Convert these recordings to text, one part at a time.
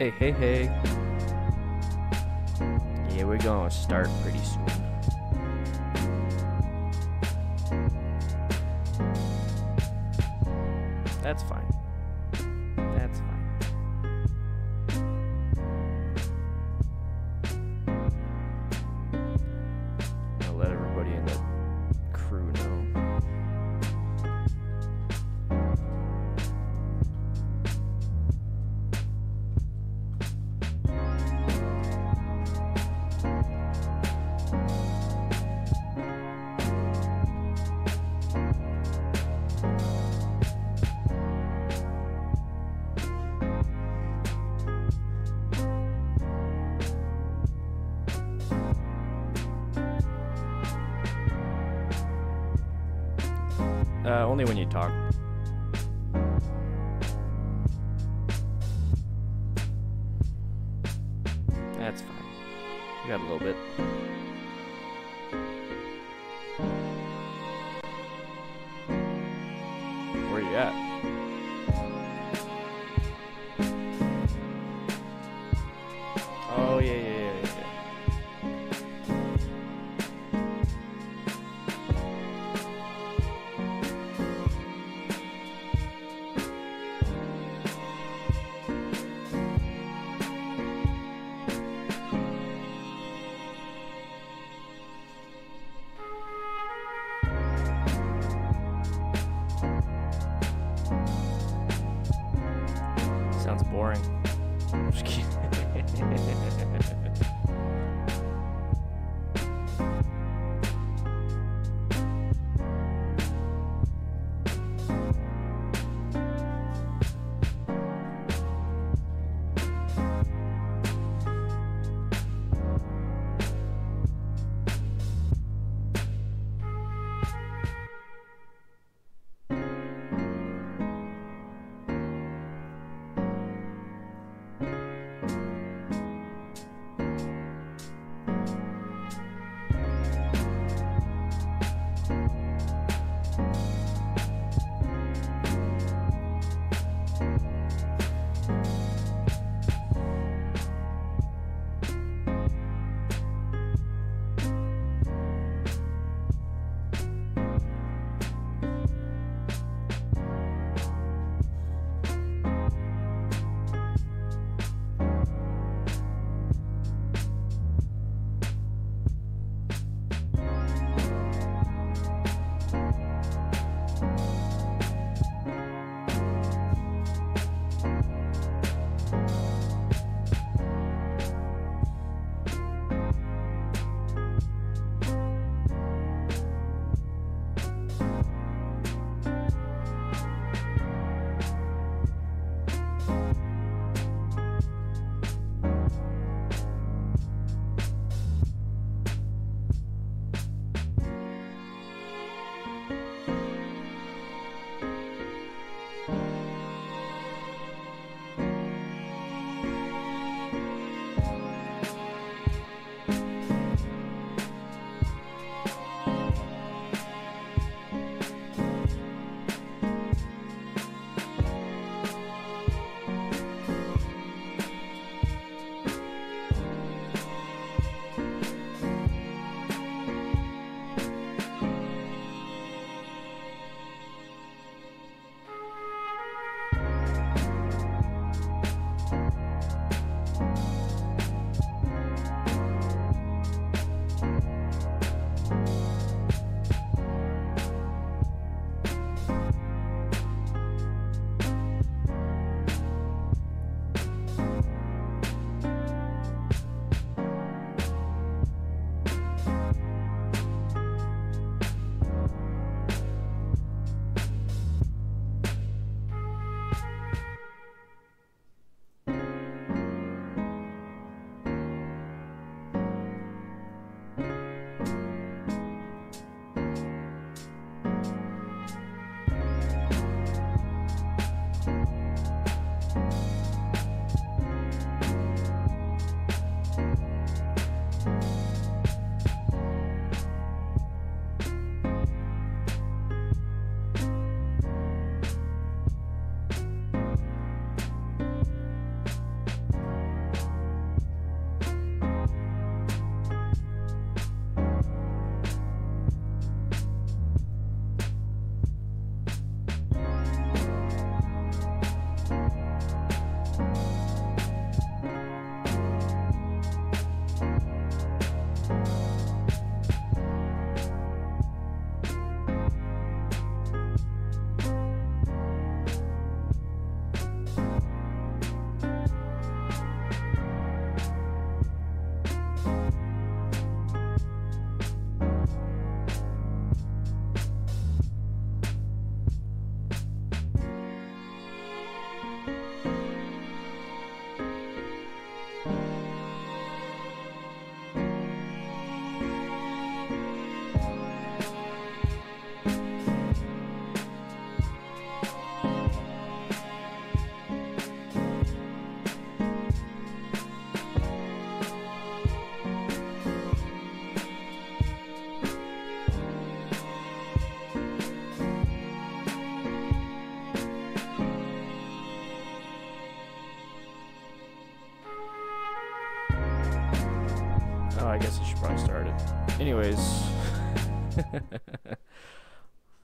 Hey, hey, hey. Yeah, we're gonna start pretty soon. That's fine. That's fine. I'll let everybody in the crew know. Only when you talk. That's fine. We got a little bit. Where you at? Oh, yeah. Sounds boring. I'm just kidding.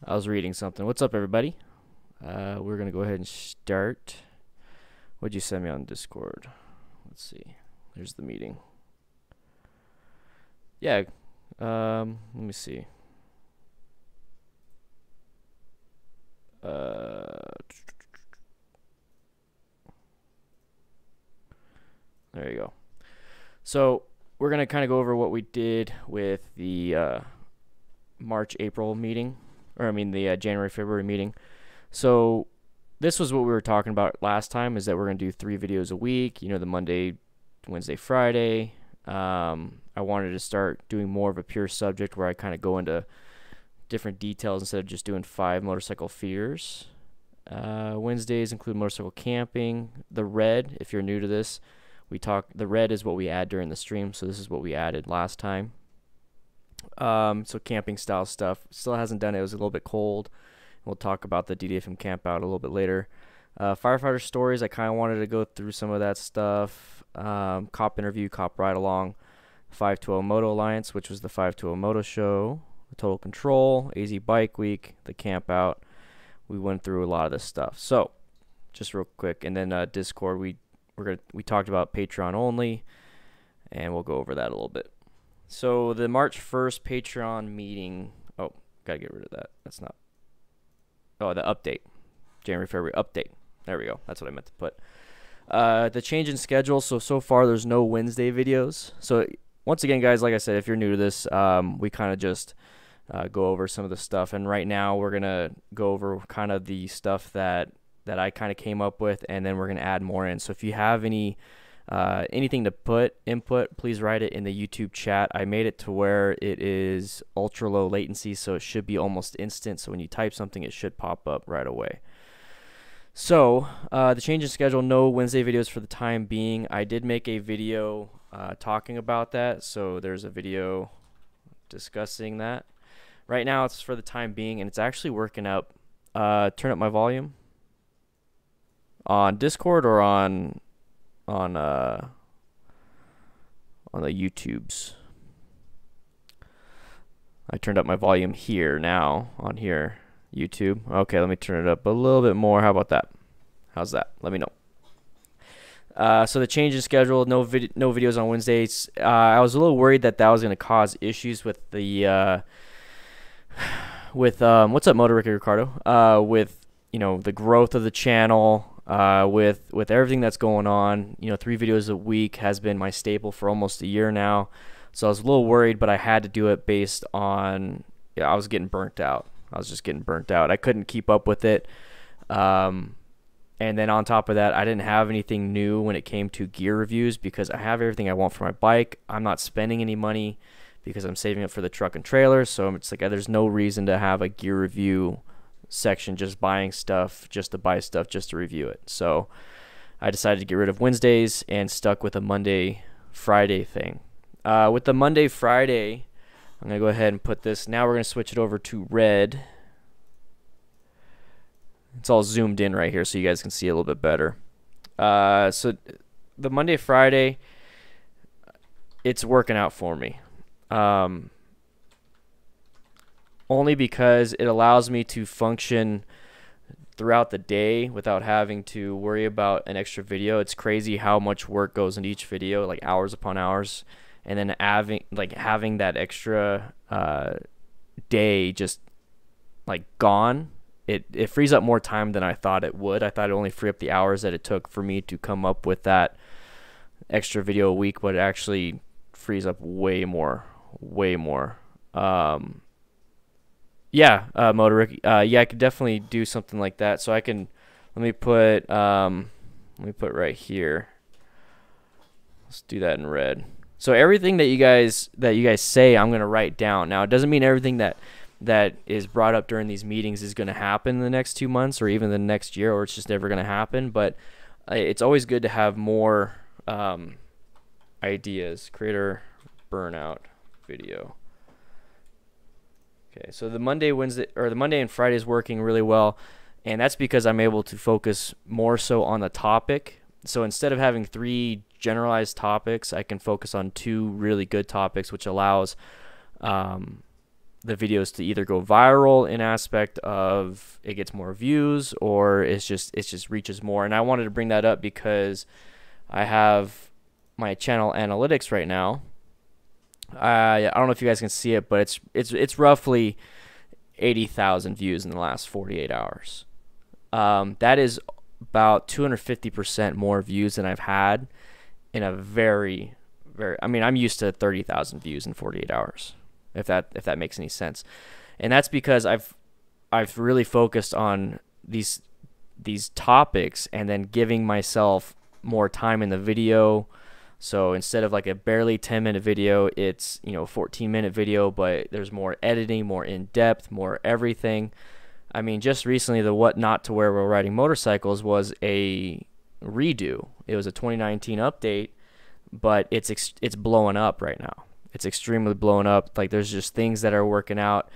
I was reading something. What's up, everybody? We're going to go ahead and start. What'd you send me on Discord? Let's see. There's the meeting. Yeah. Let me see. There you go. So we're going to kind of go over what we did with the March-April meeting. Or I mean the January-February meeting. So this was what we were talking about last time, is that we're going to do 3 videos a week. You know, the Monday, Wednesday, Friday. I wanted to start doing more of a pure subject where I kind of go into different details instead of just doing 5 motorcycle fears. Wednesdays include motorcycle camping. The red, if you're new to this, the red is what we add during the stream, so this is what we added last time. So camping style stuff. Still hasn't done it. It was a little bit cold. We'll talk about the DDFM camp out a little bit later. Firefighter stories, I kind of wanted to go through some of that stuff. Cop interview, cop ride along. 520 Moto Alliance, which was the 520 Moto Show. Total Control, AZ Bike Week, the camp out. We went through a lot of this stuff. So just real quick, and then Discord, we talked about Patreon only, and we'll go over that a little bit. So the March 1st Patreon meeting. Oh, gotta get rid of that. That's not. Oh, the update. January, February update. There we go. That's what I meant to put. The change in schedule. So far there's no Wednesday videos. So once again, guys, like I said, if you're new to this, we kind of just go over some of the stuff. And right now we're gonna go over kind of the stuff that I kind of came up with, and then we're gonna add more in. So if you have anything to input, please write it in the YouTube chat. I made it to where it is ultra low latency, so it should be almost instant. So when you type something, it should pop up right away. So the change in schedule, no Wednesday videos for the time being. I did make a video talking about that, so there's a video discussing that. Right now it's for the time being, and it's actually working up. Turn up my volume on Discord or on the YouTubes. I turned up my volume here now on here, YouTube. Okay, let me turn it up a little bit more. How about that? How's that? Let me know. So the change in schedule, no videos on Wednesdays. I was a little worried that was going to cause issues with the what's up, Motor Ricky Ricardo? With the growth of the channel. With everything that's going on, 3 videos a week has been my staple for almost a year now. So I was a little worried, but I had to do it based on, I was getting burnt out. I was just getting burnt out. I couldn't keep up with it. And then on top of that, I didn't have anything new when it came to gear reviews because I have everything I want for my bike. I'm not spending any money because I'm saving it for the truck and trailer. So it's like there's no reason to have a gear review section just buying stuff just to buy stuff just to review it. So I decided to get rid of Wednesdays and stuck with a Monday Friday thing. With the Monday Friday, I'm gonna go ahead and put this. Now we're gonna switch it over to red. It's all zoomed in right here so you guys can see a little bit better. So the Monday Friday, it's working out for me. Only because it allows me to function throughout the day without having to worry about an extra video. It's crazy how much work goes into each video, like hours upon hours, and then having that extra day just like gone. It frees up more time than I thought it would. I thought it only free up the hours that it took for me to come up with that extra video a week, but it actually frees up way more. Yeah, Motor Ricky. Yeah, I could definitely do something like that. So I can, let me put right here. Let's do that in red. So everything that you guys say, I'm gonna write down. Now it doesn't mean everything that is brought up during these meetings is gonna happen in the next 2 months or even the next year, or it's just never gonna happen. But it's always good to have more ideas. Creator burnout video. Okay, so the Monday, Wednesday, or the Monday and Friday is working really well, and that's because I'm able to focus more so on the topic. So instead of having 3 generalized topics, I can focus on 2 really good topics, which allows the videos to either go viral in aspect of it gets more views, or it just reaches more. And I wanted to bring that up because I have my channel analytics right now. I don't know if you guys can see it, but it's roughly 80,000 views in the last 48 hours. That is about 250% more views than I've had in a very, I mean, I'm used to 30,000 views in 48 hours, if that makes any sense. And that's because I've really focused on these topics and then giving myself more time in the video. So instead of like a barely 10-minute video, it's, you know, 14-minute video, but there's more editing, more in-depth, more everything. I mean, just recently, the What Not to Wear While Riding Motorcycles was a redo. It was a 2019 update, but it's blowing up right now. It's extremely blowing up. Like, there's just things that are working out.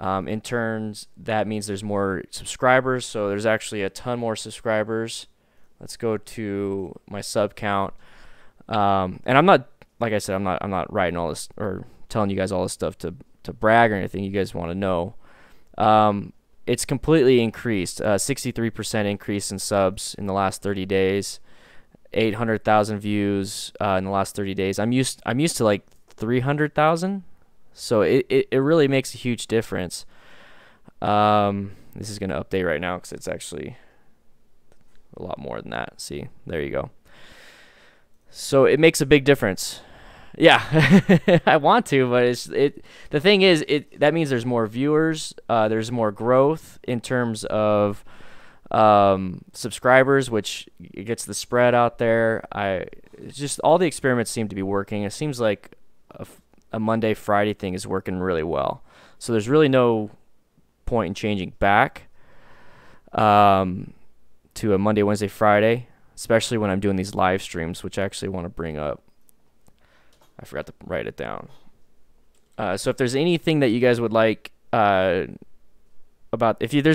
In turns, that means there's more subscribers. So there's actually a ton more subscribers. Let's go to my sub count. And I'm not, like I said, I'm not writing all this or telling you guys all this stuff to brag or anything. You guys want to know. It's completely increased. 63% increase in subs in the last 30 days. 800,000 views in the last 30 days. I'm used to like 300,000. So it really makes a huge difference. This is going to update right now because it's actually a lot more than that. See, there you go. So it makes a big difference. Yeah, I want to, but the thing is, that means there's more viewers, there's more growth in terms of subscribers, which it gets the spread out there. Just all the experiments seem to be working. It seems like a Monday Friday thing is working really well. So there's really no point in changing back to a Monday, Wednesday, Friday, especially when I'm doing these live streams, which I actually want to bring up. I forgot to write it down. So if there's anything that you guys would like there's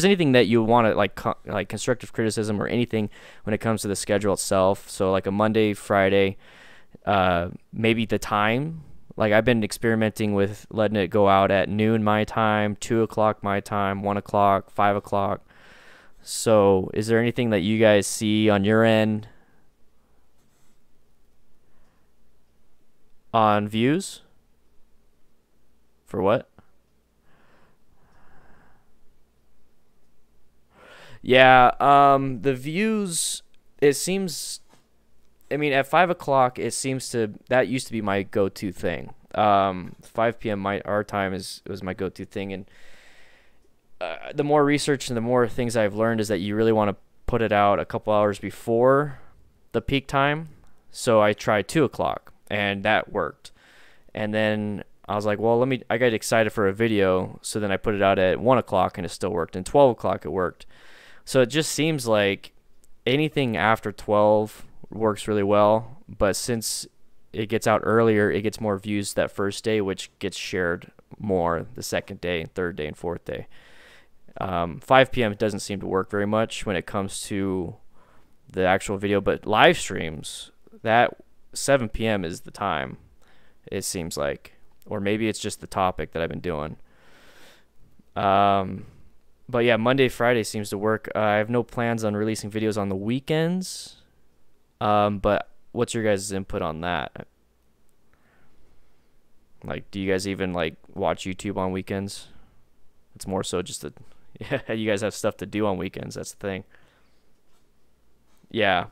anything that you want to like constructive criticism or anything when it comes to the schedule itself. So like a Monday, Friday, maybe the time. Like I've been experimenting with letting it go out at noon my time, 2 o'clock my time, 1 o'clock, 5 o'clock. So is there anything that you guys see on your end on views? For what? Yeah, the views, it seems, I mean, at 5 o'clock, it seems that used to be my go-to thing. 5 p.m. our time was my go-to thing, and the more research and the more things I've learned is that you really want to put it out a couple hours before the peak time. So I tried 2 o'clock. And that worked. And then I was like, well, I got excited for a video. So then I put it out at 1 o'clock and it still worked. And 12 o'clock it worked. So it just seems like anything after 12 works really well. But since it gets out earlier, it gets more views that first day, which gets shared more the second day, third day, and fourth day. 5 p.m. doesn't seem to work very much when it comes to the actual video. But live streams, that 7 p.m. is the time, it seems like. Or maybe it's just the topic that I've been doing. But yeah, Monday, Friday seems to work. I have no plans on releasing videos on the weekends. But what's your guys' input on that? Like, do you guys even like watch YouTube on weekends? It's more so just yeah, you guys have stuff to do on weekends. That's the thing. Yeah.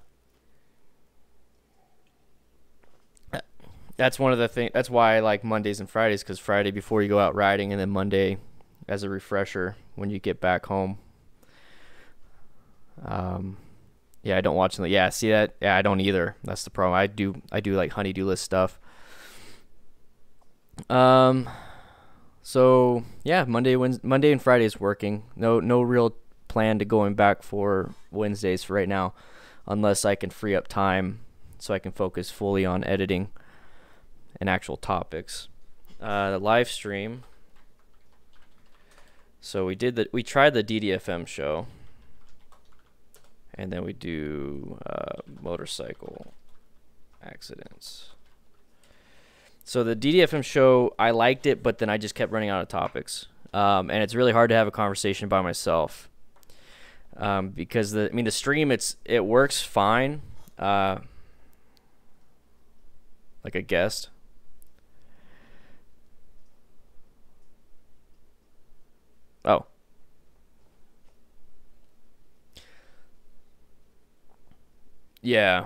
That's one of the things. That's why I like Mondays and Fridays, because Friday before you go out riding, and then Monday as a refresher when you get back home. Yeah, I don't watch them. Yeah, see that? Yeah, I don't either. That's the problem. I do like honey-do list stuff. So yeah, Monday and Friday is working. No real plan to going back for Wednesdays for right now, unless I can free up time so I can focus fully on editing and actual topics. The live stream. So we tried the DDFM show, and then we do motorcycle accidents. So the DDFM show, I liked it, but then I just kept running out of topics. And it's really hard to have a conversation by myself. Because the stream, it works fine. Like a guest. Oh. Yeah.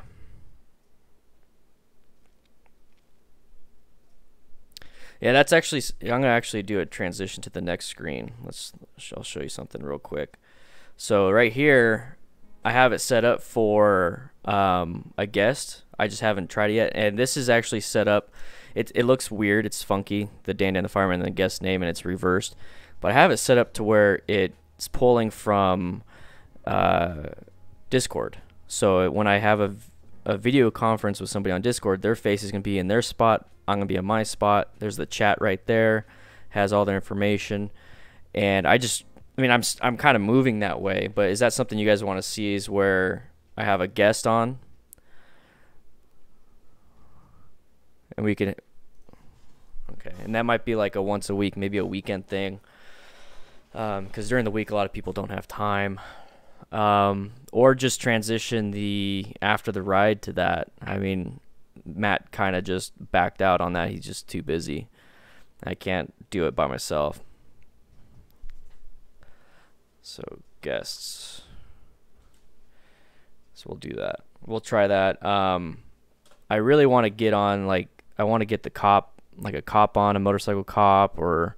Yeah, that's actually, I'm going to actually do a transition to the next screen. I'll show you something real quick. So right here, I have it set up for a guest. I just haven't tried it yet. And this is actually set up, it looks weird. It's funky, the DanDanTheFireman and the guest name, and it's reversed. But I have it set up to where it's pulling from Discord. So when I have a video conference with somebody on Discord, their face is going to be in their spot. I'm going to be in my spot. There's the chat right there. Has all their information. And I'm kind of moving that way. But is that something you guys want to see, is where I have a guest on? And we can... Okay. And that might be like a once a week, maybe a weekend thing. Because during the week, a lot of people don't have time. Or just transition the after the ride to that. I mean, Matt kind of just backed out on that. He's just too busy. I can't do it by myself. So guests. So we'll do that. We'll try that. I really want to get on, like, I want to get the cop, like a cop on, a motorcycle cop or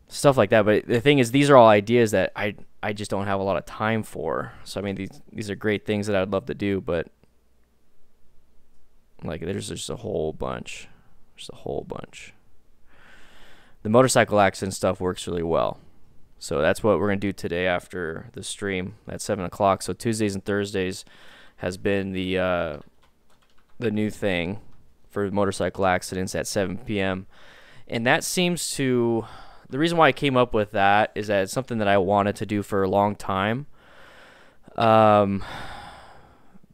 stuff like that. But the thing is, these are all ideas that I just don't have a lot of time for. So I mean, these are great things that I'd love to do, but like there's just a whole bunch. There's a whole bunch. The motorcycle accident stuff works really well. So that's what we're going to do today after the stream at 7 o'clock. So Tuesdays and Thursdays has been the new thing for motorcycle accidents at 7 p.m. And that seems to... The reason why I came up with that is that it's something that I wanted to do for a long time.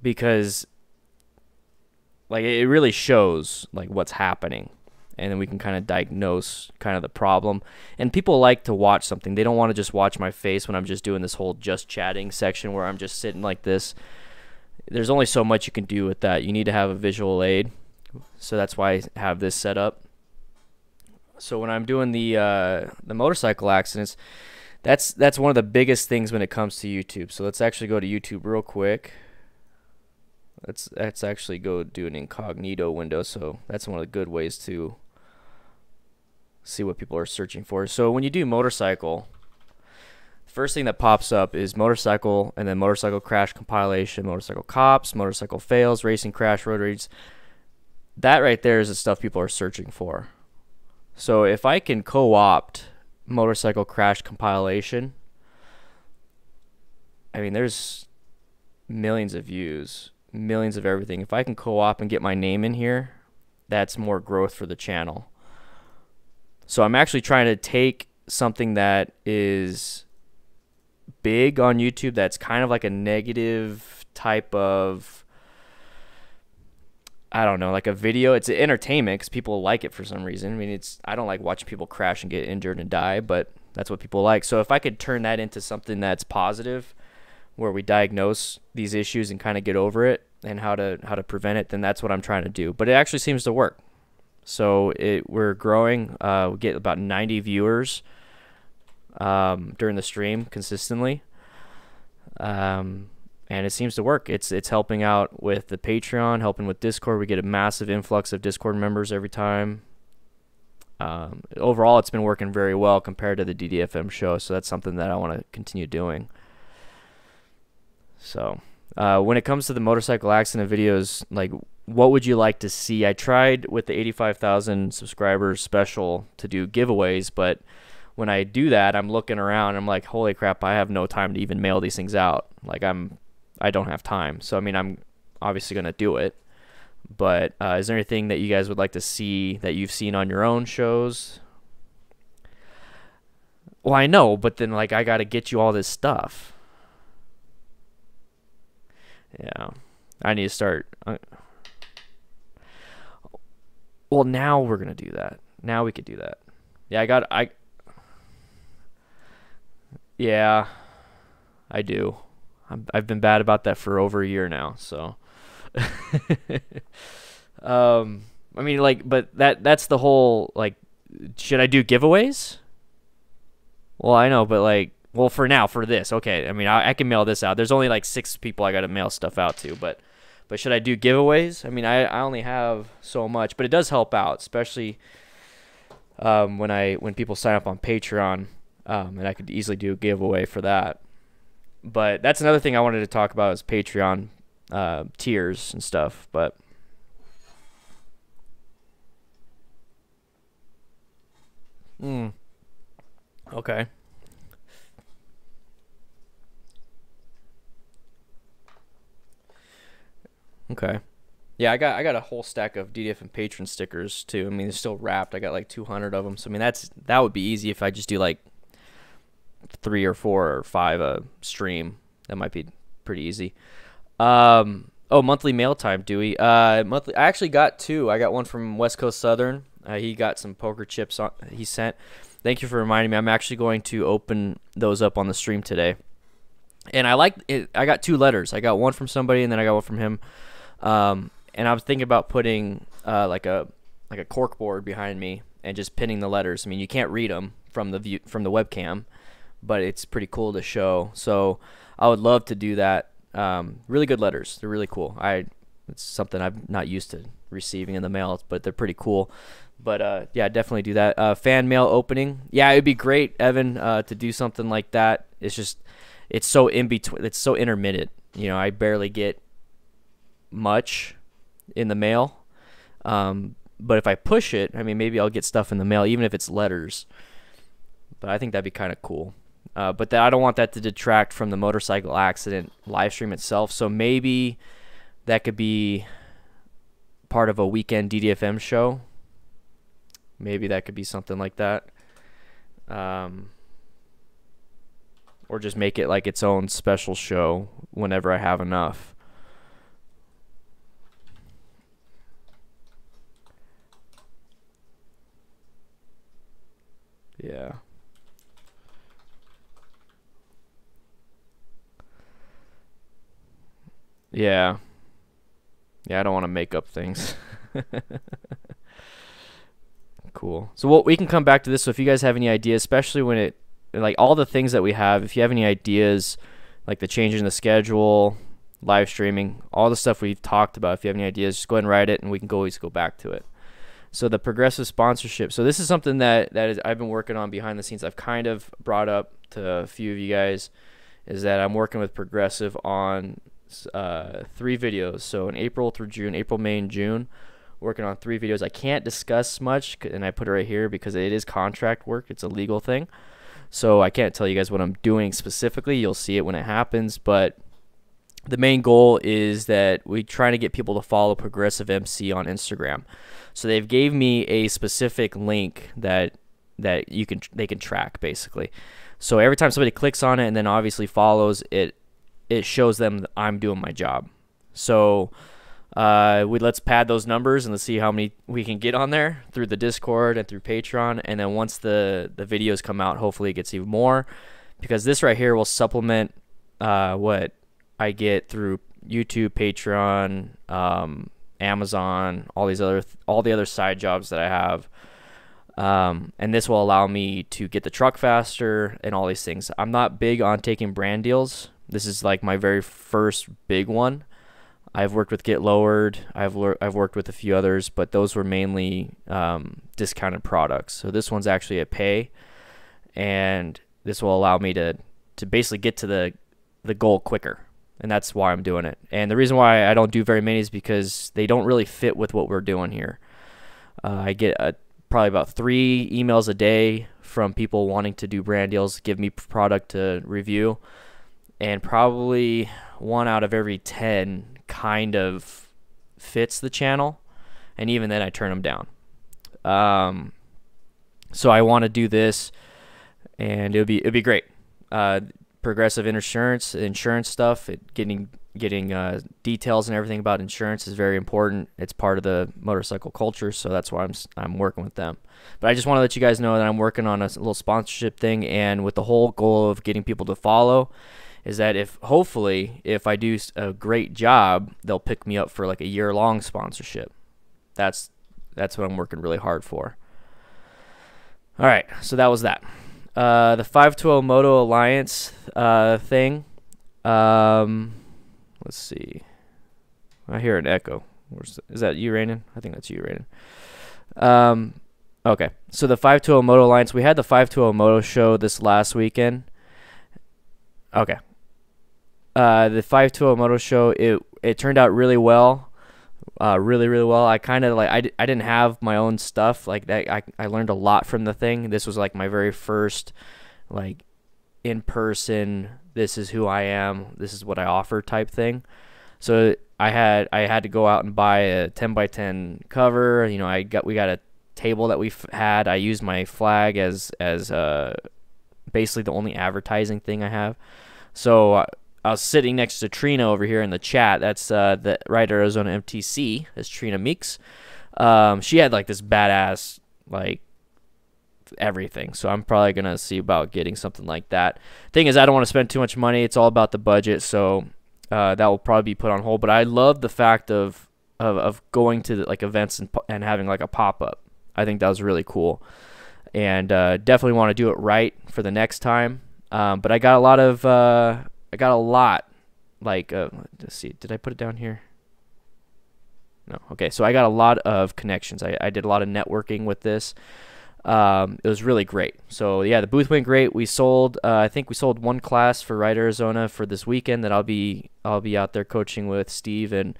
Because like it really shows like what's happening, and then we can kind of diagnose kind of the problem. And people like to watch something. They don't want to just watch my face when I'm just doing this whole just chatting section where I'm just sitting like this. There's only so much you can do with that. You need to have a visual aid. So that's why I have this set up. So when I'm doing the motorcycle accidents, that's one of the biggest things when it comes to YouTube. So let's actually go to YouTube real quick. Let's actually go do an incognito window. So that's one of the good ways to see what people are searching for. So when you do motorcycle, first thing that pops up is motorcycle, and then motorcycle crash compilation, motorcycle cops, motorcycle fails, racing crash, road rage. That right there is the stuff people are searching for. So if I can co-opt motorcycle crash compilation, I mean, there's millions of views, millions of everything. If I can co-op and get my name in here, that's more growth for the channel. So I'm actually trying to take something that is big on YouTube, that's kind of like a negative type of, I don't know, like a video. It's entertainment because people like it for some reason. I mean, I don't like watching people crash and get injured and die, but that's what people like. So if I could turn that into something that's positive, where we diagnose these issues and kind of get over it and how to prevent it, then that's what I'm trying to do. But it actually seems to work. So we're growing. We get about 90 viewers during the stream consistently. And it seems to work. It's helping out with the Patreon, helping with Discord. We get a massive influx of Discord members every time. Overall, it's been working very well compared to the DDFM show, so that's something that I want to continue doing. So when it comes to the motorcycle accident videos, like, what would you like to see? I tried with the 85,000 subscribers special to do giveaways, but when I do that, I'm looking around, I'm like, holy crap, I have no time to even mail these things out. Like, I don't have time. So I mean, I'm obviously going to do it, but is there anything that you guys would like to see that you've seen on your own shows? Well, I know, but then like I got to get you all this stuff. Yeah, I need to start. Well, now we're gonna do that. Now we could do that. Yeah, yeah, I do. I've been bad about that for over a year now, so. I mean, like, but that's the whole, like, should I do giveaways? Well, I know, but like, well, for now, for this, okay. I mean, I can mail this out. There's only like 6 people I got to mail stuff out to, but should I do giveaways? I mean, I only have so much, but it does help out, especially when people sign up on Patreon, and I could easily do a giveaway for that. But that's another thing I wanted to talk about is Patreon tiers and stuff, but. Okay. Okay. Yeah, I got a whole stack of DDFM patron stickers too. I mean, they're still wrapped. I got like 200 of them. So I mean, that would be easy if I just do like 3 or 4 or 5 a stream. That might be pretty easy. Oh, monthly mail time, Dewey. Monthly. I actually got 2. I got one from West Coast Southern. He got some poker chips he sent. Thank you for reminding me. I'm actually going to open those up on the stream today. And I like it. I got 2 letters. I got one from somebody, and then I got one from him. And I was thinking about putting like a cork board behind me and just pinning the letters. I mean, you can't read them from the webcam, but it's pretty cool to show. So I would love to do that. Really good letters. They're really cool. It's something I'm not used to receiving in the mail, but they're pretty cool. But yeah, definitely do that. Fan mail opening. Yeah, it'd be great, Evan, to do something like that. It's so in between. It's so intermittent. You know, I barely get much in the mail. But if I push it, I mean, maybe I'll get stuff in the mail, even if it's letters. But I think that'd be kind of cool. But I don't want that to detract from the motorcycle accident live stream itself. So maybe that could be part of a weekend DDFM show. Maybe that could be something like that. Or just make it like its own special show whenever I have enough. Yeah. Yeah. Yeah, I don't want to make up things. Cool. So we can come back to this. So if you guys have any ideas, especially when it, like all the things that we have, if you have any ideas, like the change in the schedule, live streaming, all the stuff we've talked about, if you have any ideas, just go ahead and write it, and we can always go back to it. So the progressive sponsorship. So this is something that I've been working on behind the scenes. I've kind of brought up to a few of you guys, is that I'm working with Progressive on 3 videos. So in April through June, April, May, and June, working on 3 videos. I can't discuss much, and I put it right here because it is contract work. It's a legal thing. So I can't tell you guys what I'm doing specifically. You'll see it when it happens. But the main goal is that we try to get people to follow Progressive MC on Instagram. So they've gave me a specific link that they can track basically. So every time somebody clicks on it and then obviously follows it, it shows them that I'm doing my job. So let's pad those numbers and let's see how many we can get on there through the Discord and through Patreon. And then once the videos come out, hopefully it gets even more, because this right here will supplement what I get through YouTube, Patreon, Amazon, all the other side jobs that I have. And this will allow me to get the truck faster and all these things. I'm not big on taking brand deals. This is like my very first big one. I've worked with Get Lowered. I've worked with a few others, but those were mainly discounted products. So this one's actually a pay, and this will allow me to basically get to the goal quicker, and that's why I'm doing it. And the reason why I don't do very many is because they don't really fit with what we're doing here. I get probably about 3 emails a day from people wanting to do brand deals, give me product to review, and probably 1 out of every 10 kind of fits the channel, and even then I turn them down. So I want to do this, and it'll be great. Progressive insurance stuff, getting getting details and everything about insurance is very important. It's part of the motorcycle culture, so that's why I'm working with them. But I just want to let you guys know that I'm working on a little sponsorship thing, and with the whole goal of getting people to follow is that hopefully if I do a great job, they'll pick me up for like a year-long sponsorship. That's what I'm working really hard for. All right, so that was that. The 520 Moto Alliance thing. Let's see. I hear an echo. Is that you, Raynin? I think that's you, Raynin. Okay, so the 520 Moto Alliance. We had the 520 Moto show this last weekend. Okay. The 520 Moto show, it turned out really well. Really well. I kind of like I didn't have my own stuff like that. I learned a lot from the thing. This was like my very first like in person, this is who I am, this is what I offer type thing. So I had to go out and buy a 10x10 cover. You know, we got a table that we had. I used my flag as basically the only advertising thing I have. So I was sitting next to Trina over here in the chat. That's the Ride Arizona MTC. That's Trina Meeks. She had like this badass like everything. So I'm probably gonna see about getting something like that. Thing is, I don't want to spend too much money. It's all about the budget. So that will probably be put on hold. But I love the fact of going to like events and having like a pop up. I think that was really cool, and definitely want to do it right for the next time. But I got a lot like let's see, did I put it down here? No. Okay, so I got a lot of connections. I did a lot of networking with this. It was really great. So yeah, the booth went great. We sold I think we sold one class for Ride Arizona for this weekend that I'll be out there coaching with Steve and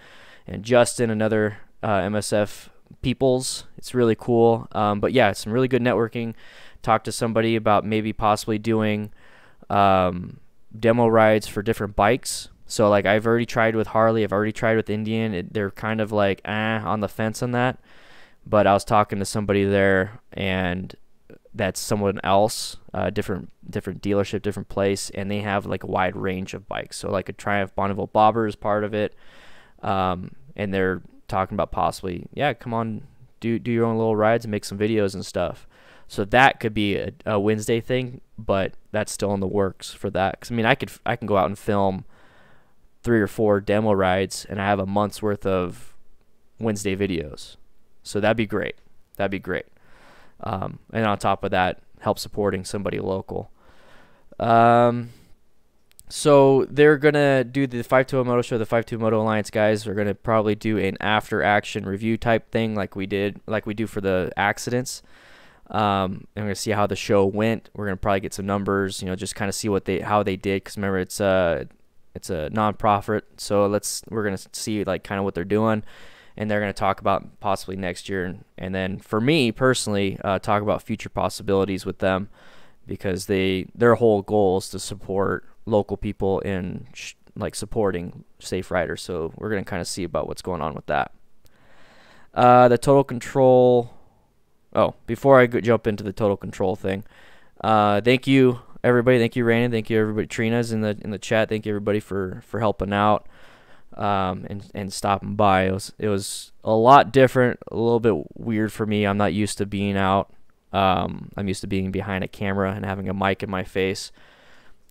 Justin and other MSF peoples. It's really cool. But yeah, some really good networking. Talked to somebody about maybe possibly doing demo rides for different bikes. So like I've already tried with Harley, I've already tried with Indian. They're kind of like on the fence on that. But I was talking to somebody there, and that's someone else, different dealership, different place, and they have like a wide range of bikes. So like a Triumph Bonneville Bobber is part of it, and they're talking about possibly, yeah, come on, do your own little rides and make some videos and stuff. So that could be a Wednesday thing, but that's still in the works for that. Cause I mean, I can go out and film 3 or 4 demo rides, and I have a month's worth of Wednesday videos. So that'd be great. That'd be great. And on top of that, help supporting somebody local. So they're gonna do the 520 Moto Show, the 520 Moto Alliance guys are gonna probably do an after action review type thing like we do for the accidents. And we're gonna see how the show went. We're gonna probably get some numbers, you know, just kind of see how they did. Cause remember, it's a non-profit, so we're gonna see like kind of what they're doing, and they're gonna talk about possibly next year, and then for me personally, talk about future possibilities with them, because their whole goal is to support local people in like supporting safe riders. So we're gonna kind of see about what's going on with that. The Total Control. Oh, before I jump into the Total Control thing, thank you everybody. Thank you, Raynin. Thank you everybody. Trina's in the chat. Thank you everybody for helping out and stopping by. It was a lot different, a little bit weird for me. I'm not used to being out. I'm used to being behind a camera and having a mic in my face.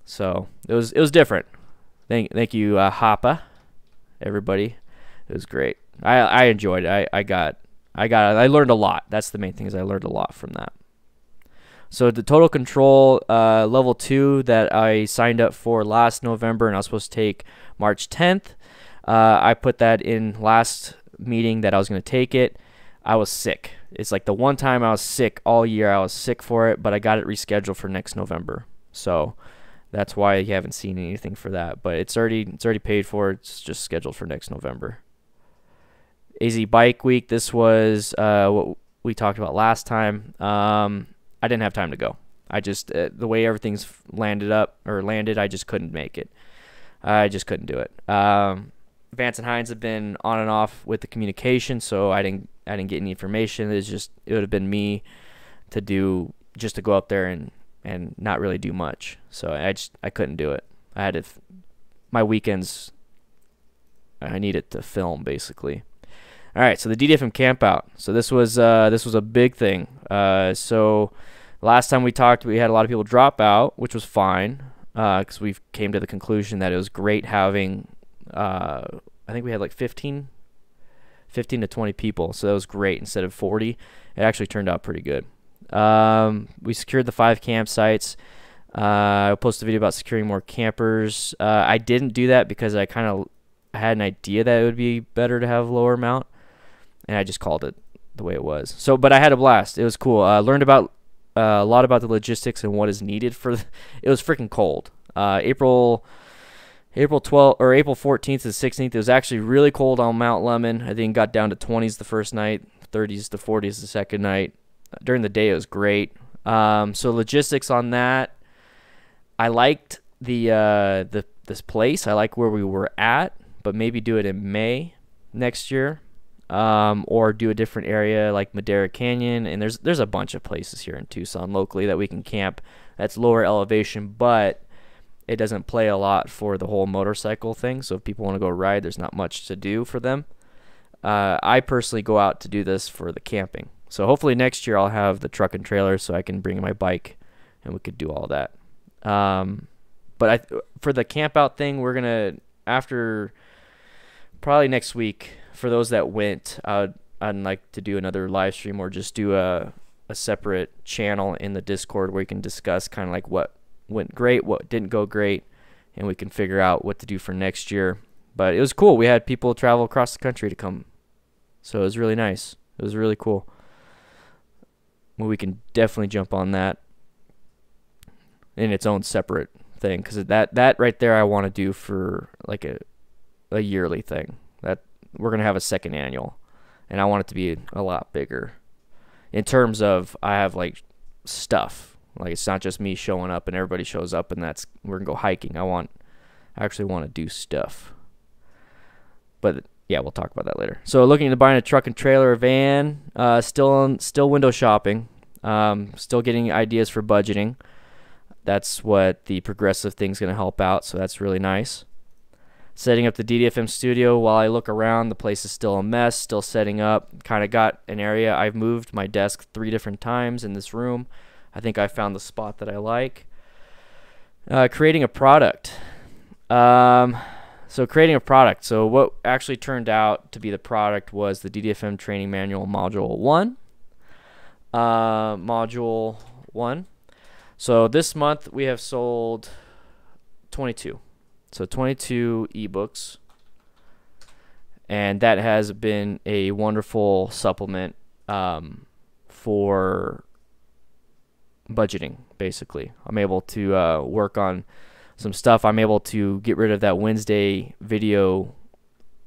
So it was different. Thank you, Hoppa, everybody. It was great. I enjoyed it. I learned a lot. That's the main thing, is I learned a lot from that. So the Total Control level 2 that I signed up for last November, and I was supposed to take March 10th. I put that in last meeting that I was going to take it. I was sick. It's like the one time I was sick all year. I was sick for it, but I got it rescheduled for next November. So that's why you haven't seen anything for that. But it's already paid for. It's just scheduled for next November. AZ Bike Week. This was what we talked about last time. I didn't have time to go. I just the way everything's landed, I just couldn't make it. I just couldn't do it. Vance and Hines have been on and off with the communication, so I didn't get any information. It would have been me to go up there and not really do much. So I couldn't do it. I had to. My weekends I need it to film basically. All right, so the DDFM campout. So this was a big thing. So last time we talked, we had a lot of people drop out, which was fine, because we came to the conclusion that it was great having. I think we had like 15 to 20 people, so that was great instead of 40. It actually turned out pretty good. We secured the 5 campsites. I posted a video about securing more campers. I didn't do that because I had an idea that it would be better to have lower mount, and I just called it the way it was. So, but I had a blast. It was cool. Learned about a lot about the logistics and what is needed for. It was freaking cold. April 12th or April 14th to 16th. It was actually really cold on Mount Lemon. I think it got down to 20s the first night, 30s to 40s the second night. During the day, it was great. So logistics on that. I liked this place. I like where we were at, but maybe do it in May next year, or do a different area like Madera Canyon. And there's a bunch of places here in Tucson locally that we can camp. That's lower elevation, but it doesn't play a lot for the whole motorcycle thing. So if people want to go ride, there's not much to do for them. I personally go out to do this for the camping. So hopefully next year I'll have the truck and trailer so I can bring my bike and we could do all that. But for the camp out thing, we're going to, after probably next week, for those that went, I'd like to do another live stream or just do a separate channel in the Discord where you can discuss kind of like what went great, what didn't go great, and we can figure out what to do for next year. But it was cool. We had people travel across the country to come, so it was really nice. It was really cool. Well, we can definitely jump on that in its own separate thing, because that right there I want to do for like a yearly thing. That we're gonna have a second annual, and I want it to be a lot bigger in terms of I have like stuff. Like it's not just me showing up and everybody shows up and we're gonna go hiking. I actually want to do stuff. But yeah, we'll talk about that later. So looking into buying a truck and trailer, a van. Still window shopping. Still getting ideas for budgeting. That's what the progressive thing's gonna help out. So that's really nice. Setting up the DDFM studio while I look around. The place is still a mess. Still setting up. Kind of got an area. I've moved my desk 3 different times in this room. I think I found the spot that I like. Creating a product. So creating a product. So what actually turned out to be the product was the DDFM Training Manual Module 1. Module 1. So this month we have sold 22. So 22 ebooks. And that has been a wonderful supplement for budgeting, basically. I'm able to work on some stuff. I'm able to get rid of that Wednesday video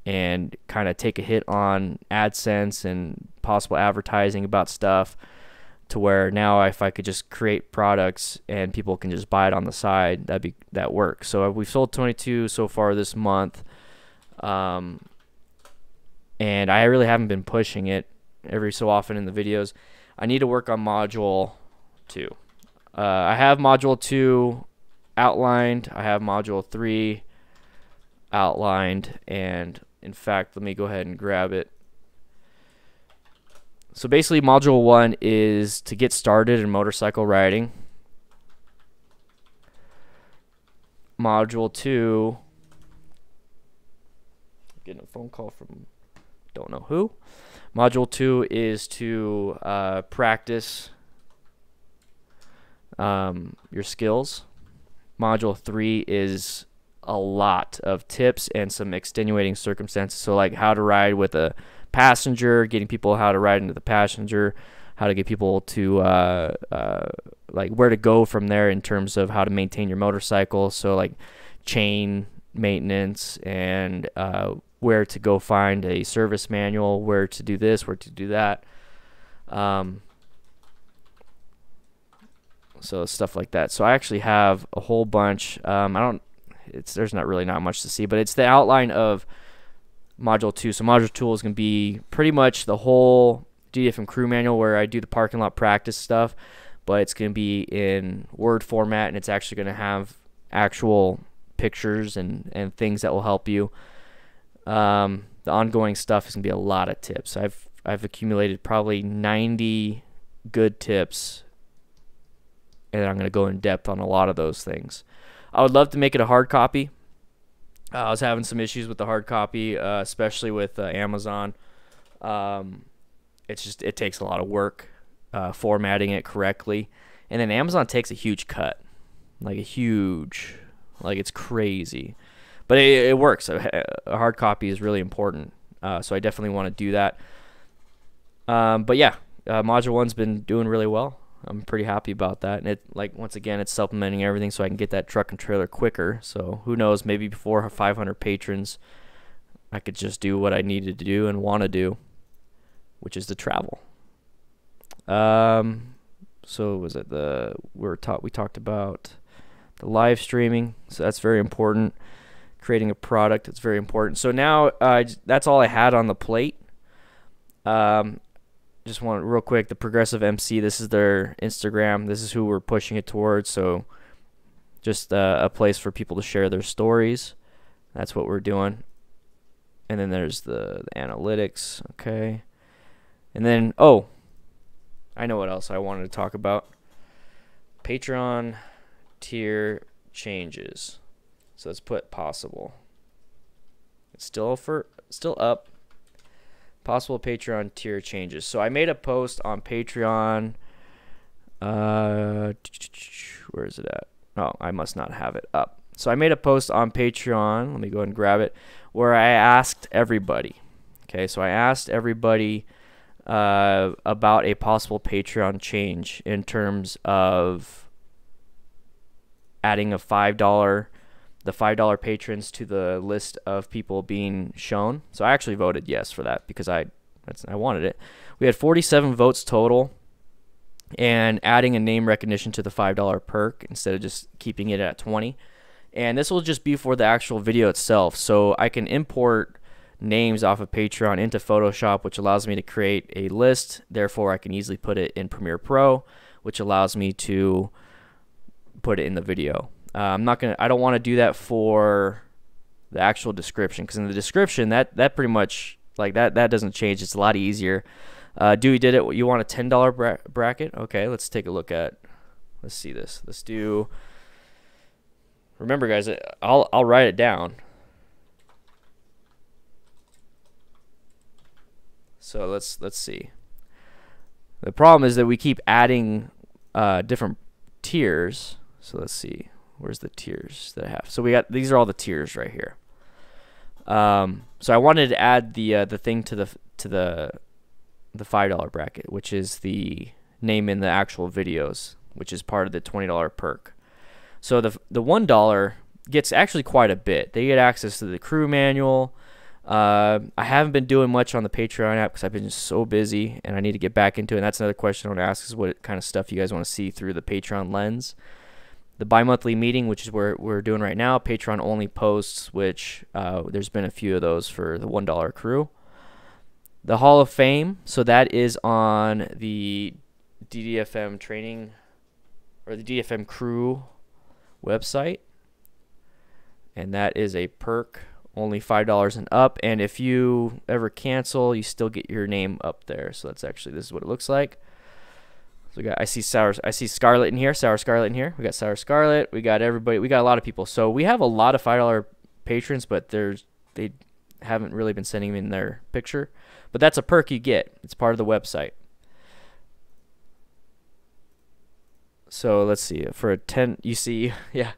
and kind of take a hit on AdSense and possible advertising about stuff, to where now if I could just create products and people can just buy it on the side, that works. So we've sold 22 so far this month, and I really haven't been pushing it every so often in the videos. I need to work on module 2. I have module 2 outlined. I have module 3 outlined, and in fact, let me go ahead and grab it. So basically, module 1 is to get started in motorcycle riding. Module 2, getting a phone call from don't know who. Module 2 is to practice your skills. Module 3 is a lot of tips and some extenuating circumstances. So like how to ride with a passenger, getting people how to ride into the passenger, how to get people to like where to go from there in terms of how to maintain your motorcycle. So like chain maintenance and where to go find a service manual, where to do this, where to do that. So stuff like that. So I actually have a whole bunch. There's not much to see, but it's the outline of module 2. So module 2 is going to be pretty much the whole DDFM crew manual where I do the parking lot practice stuff, but it's going to be in Word format, and it's actually going to have actual pictures and things that will help you. The ongoing stuff is gonna be a lot of tips. I've accumulated probably 90 good tips, and I'm gonna go in depth on a lot of those things. I would love to make it a hard copy. I was having some issues with the hard copy, especially with Amazon. It takes a lot of work formatting it correctly, and then Amazon takes a huge cut, like it's crazy. But it works. A hard copy is really important, so I definitely want to do that. But yeah, Module 1's been doing really well. I'm pretty happy about that. And once again, it's supplementing everything so I can get that truck and trailer quicker. So who knows, maybe before 500 patrons, I could just do what I needed to do and want to do, which is to travel. So was it we talked about the live streaming. So that's very important. Creating a product, it's very important. So now that's all I had on the plate. Just want real quick, the Progressive MC, this is their Instagram. This is who we're pushing it towards. So just a place for people to share their stories. That's what we're doing. And then there's the analytics. Okay. And then, oh, I know what else I wanted to talk about. Patreon tier changes. So let's put possible. It's still up. Possible Patreon tier changes. So I made a post on Patreon. Where is it at? Oh, I must not have it up. So I made a post on Patreon. Let me go ahead and grab it. Where I asked everybody. Okay, so I asked everybody about a possible Patreon change in terms of adding the $5 patrons to the list of people being shown. So I actually voted yes for that because I wanted it. We had 47 votes total, and adding a name recognition to the $5 perk instead of just keeping it at 20. And this will just be for the actual video itself. So I can import names off of Patreon into Photoshop, which allows me to create a list. Therefore, I can easily put it in Premiere Pro, which allows me to put it in the video. I don't want to do that for the actual description, because in the description that pretty much that doesn't change. It's a lot easier. DueyDidit, you want a $10 bracket? Okay, let's take a look at. Let's see this. Let's do. Remember, guys, I'll write it down. So let's see. The problem is that we keep adding different tiers. So let's see. Where's the tiers that I have? So these are all the tiers right here. So I wanted to add the thing to the $5 bracket, which is the name in the actual videos, which is part of the $20 perk. So the $1 gets actually quite a bit. They get access to the crew manual. I haven't been doing much on the Patreon app because I've been just so busy, and I need to get back into it. And that's another question I want to ask, is what kind of stuff you guys want to see through the Patreon lens. The bi-monthly meeting, which is where we're doing right now, Patreon only posts, which there's been a few of those for the $1 crew. The Hall of Fame, so that is on the DDFM training, or the DDFM crew website, and that is a perk, only $5 and up. And if you ever cancel, you still get your name up there. So that's actually, this is what it looks like. So I see Scarlet in here, Sour Scarlet in here. We got Sour Scarlet. We got everybody. We got a lot of people. So we have a lot of $5 patrons, but they haven't really been sending in their picture. But that's a perk you get. It's part of the website. So let's see. For a 10, you see, yeah.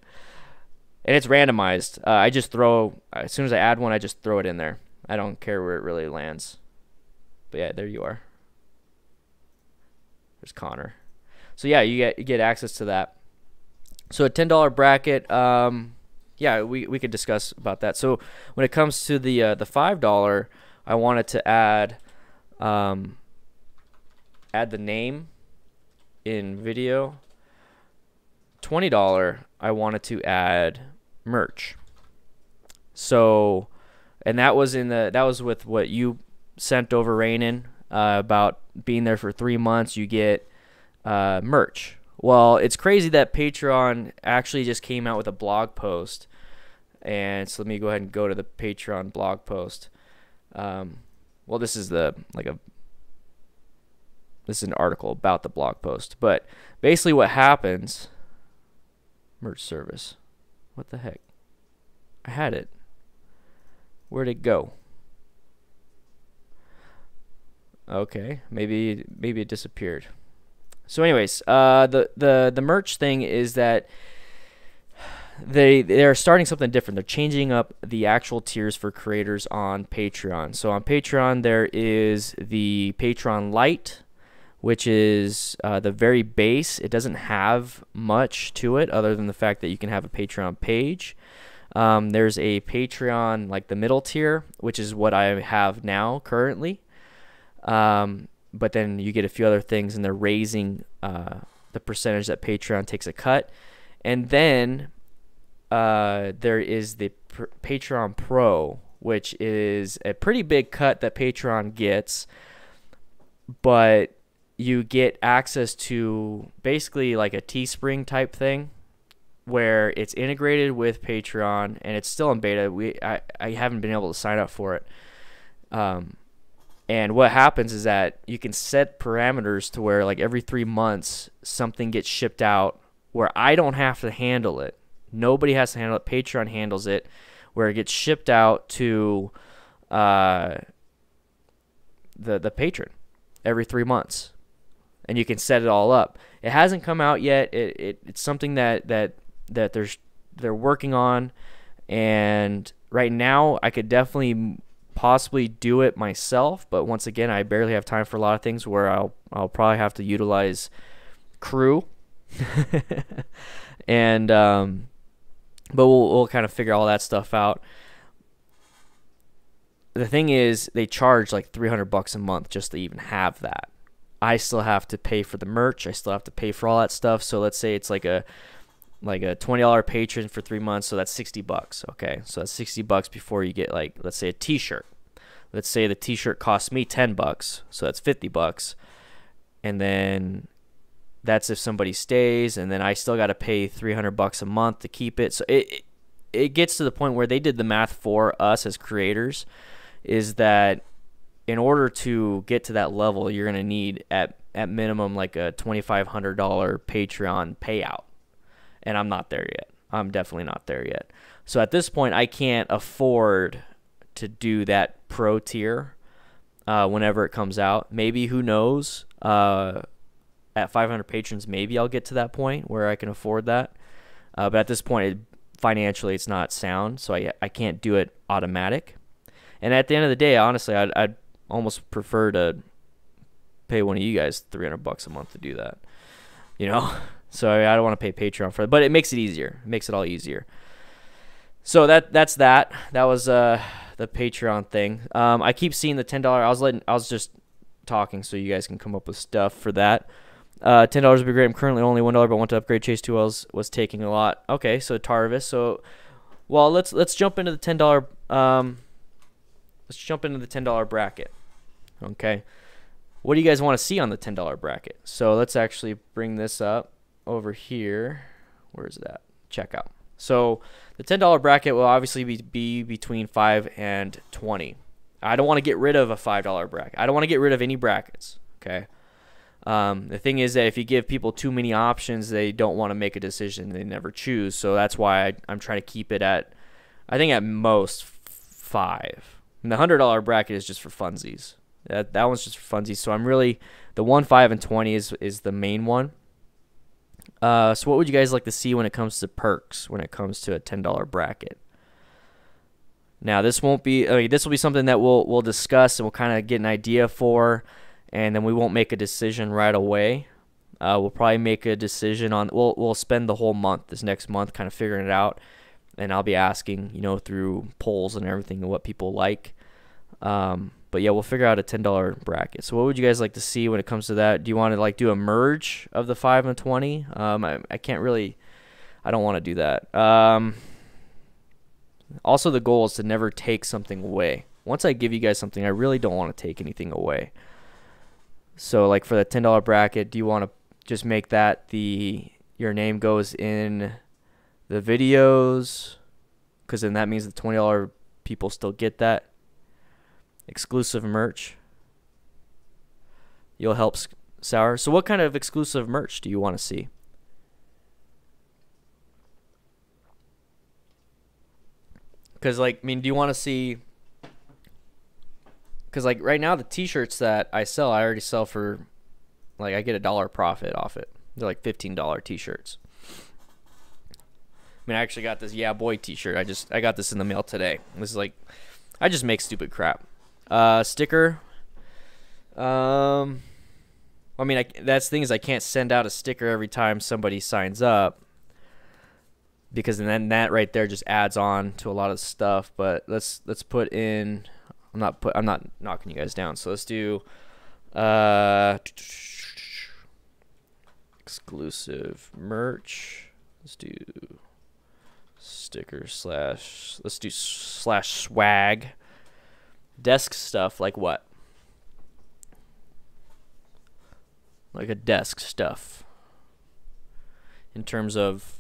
And it's randomized. I just throw, as soon as I add one, I just throw it in there. I don't care where it really lands. But yeah, there you are. There's Connor. So yeah, you get access to that. So a $10 bracket, yeah, we could discuss about that. So when it comes to the $5, I wanted to add the name in video. $20, I wanted to add merch. So, and that was with what you sent over, Raynin, about being there for 3 months. You get merch. Well, it's crazy that Patreon actually just came out with a blog post And so let me go ahead and go to the Patreon blog post. Well, this is this is an article about the blog post, but basically what happens, merch service, what the heck? I had it. Where'd it go? Okay, maybe it disappeared. So anyways, the merch thing is that they're starting something different. They're changing up the actual tiers for creators on Patreon. So on Patreon there is the Patreon Lite, which is the very base. It doesn't have much to it other than the fact that you can have a Patreon page. There's a Patreon, like the middle tier, which is what I have now currently. But then you get a few other things, and they're raising the percentage that Patreon takes a cut. And then there is the Patreon Pro, which is a pretty big cut that Patreon gets, but you get access to basically like a Teespring type thing where it's integrated with Patreon, and it's still in beta. I haven't been able to sign up for it. And what happens is that you can set parameters to where like every 3 months something gets shipped out where I don't have to handle it. Nobody has to handle it. Patreon handles it, where it gets shipped out to the patron every 3 months, and you can set it all up. It hasn't come out yet. It's something that they're working on, and right now I could definitely possibly do it myself, but once again, I barely have time for a lot of things where I'll probably have to utilize crew. And but we'll kind of figure all that stuff out. The thing is, they charge like $300 a month just to even have that. I still have to pay for the merch. I still have to pay for all that stuff. So let's say it's like a $20 patron for 3 months, so that's $60. Okay, so that's $60 before you get, like, let's say a T-shirt. Let's say the T-shirt costs me $10, so that's $50, and then that's if somebody stays, and then I still got to pay $300 a month to keep it. So it gets to the point where they did the math for us as creators, is that in order to get to that level, you're gonna need at minimum like a $2,500 Patreon payout. And I'm not there yet. I'm definitely not there yet. So at this point, I can't afford to do that pro tier whenever it comes out. Maybe, who knows? At 500 patrons, maybe I'll get to that point where I can afford that. But at this point, financially, it's not sound, so I can't do it automatic. And at the end of the day, honestly, I'd almost prefer to pay one of you guys $300 a month to do that. You know? So I don't want to pay Patreon for it, but it makes it easier. It makes it all easier. So that's that. That was the Patreon thing. I keep seeing the $10. I was just talking so you guys can come up with stuff for that. $10 would be great. I'm currently only $1, but want to upgrade. Chase 2 L's was taking a lot. Okay, so Tarvis. So, well, let's jump into the $10. Let's jump into the $10 bracket. Okay, what do you guys want to see on the $10 bracket? So let's actually bring this up over here. Where is it at? Checkout. So the $10 bracket will obviously be between 5 and 20. I don't want to get rid of a $5 bracket. I don't want to get rid of any brackets. Okay. The thing is that if you give people too many options, they don't want to make a decision. They never choose. So that's why I'm trying to keep it at, I think at most 5. And the $100 bracket is just for funsies. That one's just for funsies. So I'm really, the 1, 5, and 20 is the main one. So what would you guys like to see when it comes to perks, when it comes to a $10 bracket? Now this won't be, this will be something that we'll discuss and we'll kind of get an idea for, and then we won't make a decision right away. We'll probably make a decision on, we'll spend the whole month, this next month, kind of figuring it out, and I'll be asking, through polls and everything, what people like. But yeah, we'll figure out a $10 bracket. So what would you guys like to see when it comes to that? Do you want to do a merge of the 5 and 20? I can't really, I don't want to do that. Also, the goal is to never take something away. Once I give you guys something, I really don't want to take anything away. So like for the $10 bracket, do you want to just make that your name goes in the videos, because then that means the $20 people still get that exclusive merch. You'll help Sour. So what kind of exclusive merch do you want to see? Because, like, I mean, do you want to see... Because, like, right now, the T-shirts that I sell, I already sell for, like, I get $1 profit off it. They're, like, $15 T-shirts. I mean, I actually got this Yeah Boy T-shirt. I got this in the mail today. This is, like, I just make stupid crap. Sticker. I mean, that's the thing is I can't send out a sticker every time somebody signs up. Because then that right there just adds on to a lot of stuff. But let's put in... I'm not knocking you guys down. So let's do exclusive merch. Let's do sticker / let's do / swag. Desk stuff, like what? Like a desk stuff. In terms of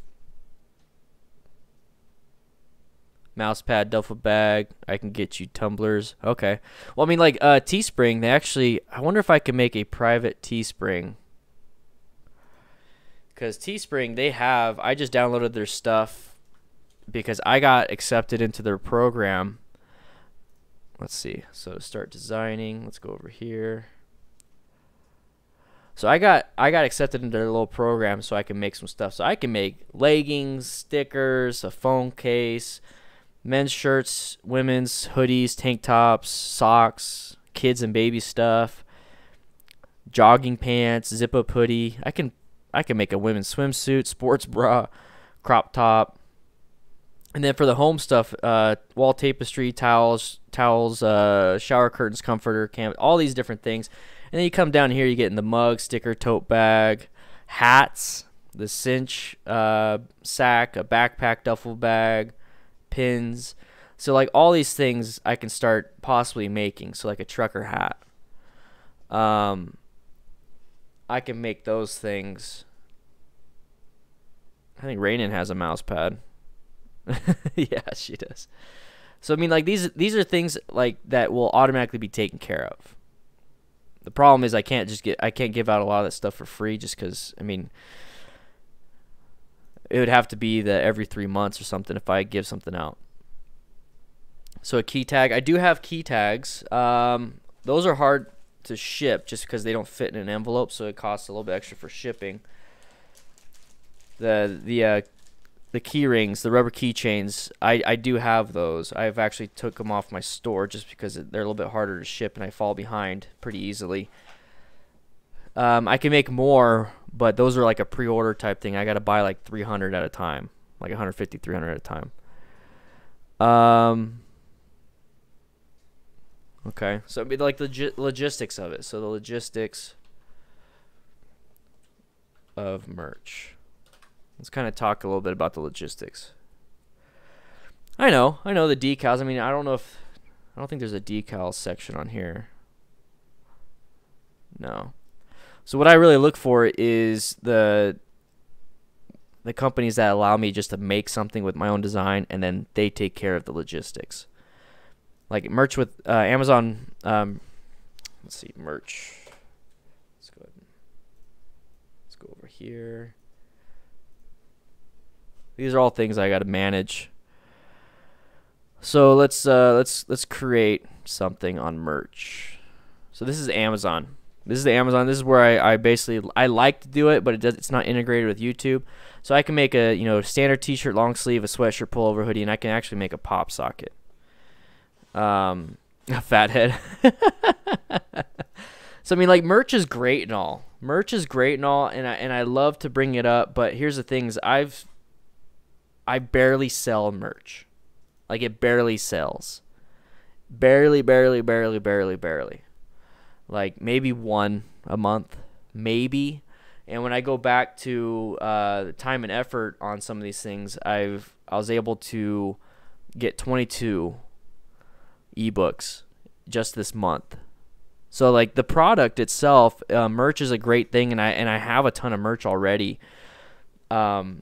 mouse pad, duffel bag. I can get you tumblers. Okay. Well, I mean, like Teespring, they actually... I wonder if I can make a private Teespring. Because Teespring, they have... I just downloaded their stuff because I got accepted into their program. Let's see. So to start designing, let's go over here. So I got accepted into their little program so I can make some stuff. So I can make leggings, stickers, a phone case... men's shirts, women's hoodies, tank tops, socks, kids and baby stuff, jogging pants, zip-up hoodie. I can make a women's swimsuit, sports bra, crop top. And then for the home stuff, wall tapestry, towels, shower curtains, comforter, all these different things. And then you come down here, you get in the mug, sticker, tote bag, hats, the cinch sack, a backpack, duffel bag, pins. So like all these things I can start possibly making. So like a trucker hat, I can make those things. I think Raynin has a mouse pad. Yeah, she does. So I mean, like these are things like that will automatically be taken care of. The problem is I can't give out a lot of that stuff for free, just because, I mean, it would have to be every 3 months or something if I give something out. So a key tag. I do have key tags. Those are hard to ship just because they don't fit in an envelope, so it costs a little bit extra for shipping. The key rings, the rubber keychains, I do have those. I've actually took them off my store just because they're a little bit harder to ship and I fall behind pretty easily. I can make more, but those are like a pre-order type thing. I got to buy like 300 at a time, like 150, 300 at a time. Okay, so it'd be like the logistics of it. So the logistics of merch. Let's kind of talk a little bit about the logistics. I know the decals. I mean, I don't think there's a decal section on here. No. So what I really look for is the companies that allow me just to make something with my own design, and then they take care of the logistics. Like merch with Amazon. Let's see, merch. Let's go ahead. Let's go over here. These are all things I got to manage. So let's create something on merch. So this is Amazon. This is the Amazon. This is where I basically like to do it, but it's not integrated with YouTube. So I can make a standard T-shirt, long sleeve, a sweatshirt, pullover, hoodie, and I can actually make a pop socket. A fathead. So I mean, like, merch is great and all. Merch is great and all, and I love to bring it up. But here's the things: I barely sell merch. Like, it barely sells. Barely. Like, maybe one a month, maybe. And when I go back to the time and effort on some of these things, I was able to get 22 ebooks just this month. So like the product itself, merch is a great thing, and I have a ton of merch already. But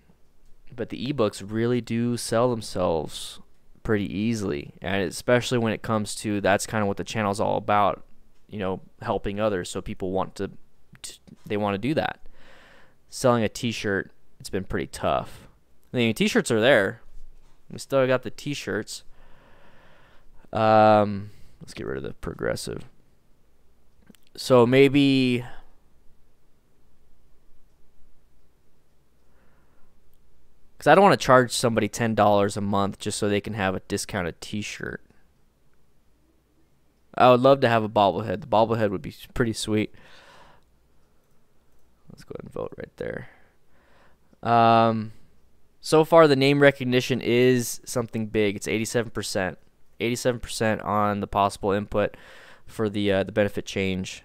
the ebooks really do sell themselves pretty easily, and especially when it comes to, that's kind of what the channel's all about, you know, helping others. So people want to they want to do that. Selling a t-shirt, it's been pretty tough. I mean, t-shirts are there. We still got the t-shirts. Let's get rid of the progressive. So maybe, because I don't want to charge somebody $10 a month just so they can have a discounted t-shirt. I would love to have a bobblehead. The bobblehead would be pretty sweet. Let's go ahead and vote right there. So far, the name recognition is something big. It's 87%. 87% on the possible input for the benefit change.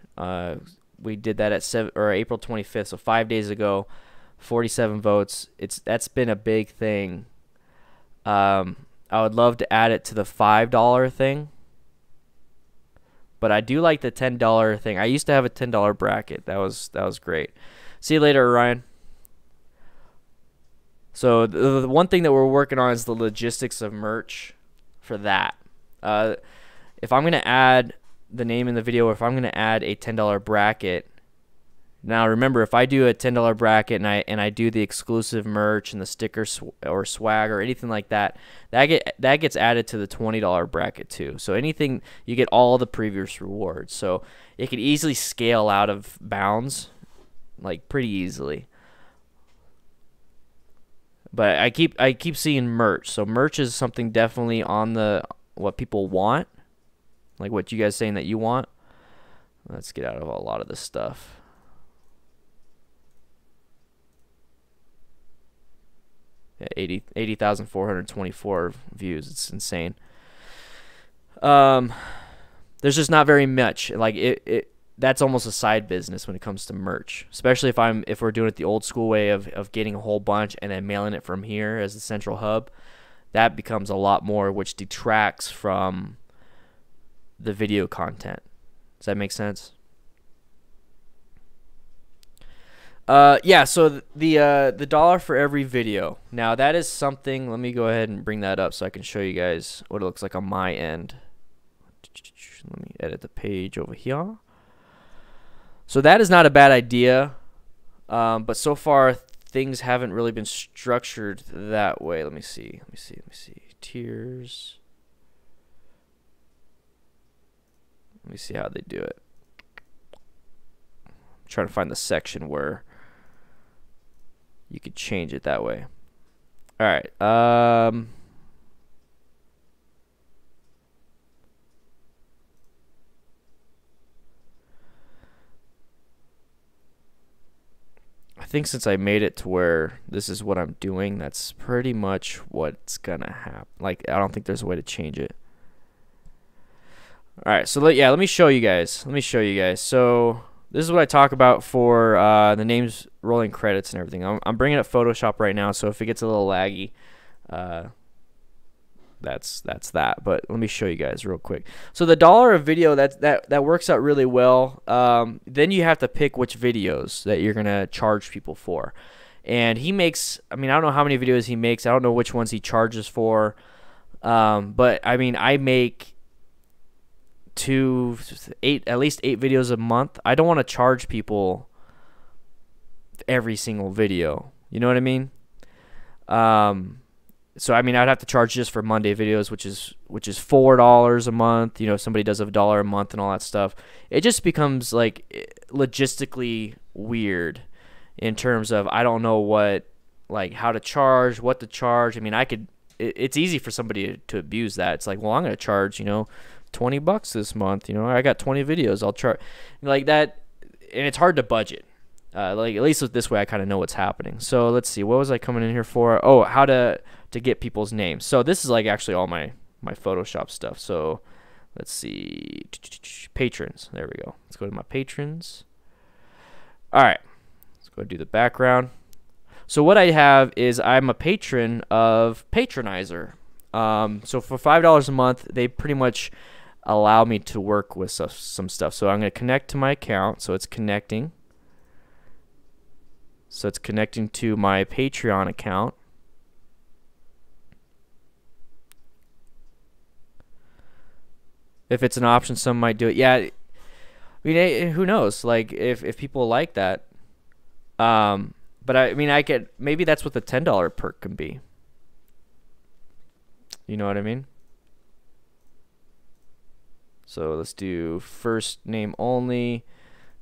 We did that at April 25th, so 5 days ago. 47 votes. That's been a big thing. I would love to add it to the $5 thing, but I do like the $10 thing. I used to have a $10 bracket. That was great. See you later, Orion. So the one thing that we're working on is the logistics of merch for that. If I'm gonna add the name in the video, or if I'm gonna add a $10 bracket. Now remember, if I do a $10 bracket and I do the exclusive merch and the sticker or swag or anything like that, that gets added to the $20 bracket too. So anything, you get all the previous rewards. So it could easily scale out of bounds, like pretty easily. But I keep seeing merch. So merch is something definitely on the what people want, like what you guys saying that you want. Let's get out of a lot of this stuff. Yeah, 80,424 views. It's insane. There's just not very much. Like that's almost a side business when it comes to merch, especially if we're doing it the old school way of getting a whole bunch and then mailing it from here as the central hub. That becomes a lot more, which detracts from the video content. Does that make sense? Yeah, so the dollar for every video. Now that is something, let me go ahead and bring that up so I can show you guys what it looks like on my end. Let me edit the page over here. So that is not a bad idea, but so far things haven't really been structured that way. Let me see. Tiers. Let me see how they do it. I'm trying to find the section where you could change it that way. All right. I think since I made it to where this is what I'm doing, that's pretty much what's gonna happen. Like, I don't think there's a way to change it. All right, so let me show you guys. So this is what I talk about for the names, rolling credits, and everything. I'm bringing up Photoshop right now, so if it gets a little laggy, that's that. But let me show you guys real quick. So the dollar a video, that works out really well. Then you have to pick which videos that you're gonna charge people for. And he makes, I mean, I don't know how many videos he makes. I don't know which ones he charges for. But I mean, I make at least 8 videos a month. I don't want to charge people every single video. You know what I mean? So I mean, I'd have to charge just for Monday videos, which is $4 a month. You know, if somebody does $1 a month and all that stuff, it just becomes like logistically weird in terms of I don't know how to charge, what to charge. I mean, it's easy for somebody to abuse that. It's like, well, I'm gonna charge, you know, $20 this month. You know, I got 20 videos. I'll charge like that, and it's hard to budget. Like at least with this way, I kind of know what's happening. So let's see, what was I coming in here for? Oh, how to get people's names. So this is like actually all my Photoshop stuff. So let's see, patrons. There we go. Let's go to my patrons. All right, let's go do the background. So what I have is I'm a patron of Patronizer. So for $5 a month, they pretty much allow me to work with some stuff. So I'm going to connect to my account. So it's connecting. So it's connecting to my Patreon account. If it's an option, some might do it. Yeah, I mean, who knows? Like if people like that. But I mean, I could maybe that's what the $10 perk can be. You know what I mean? So let's do first name only,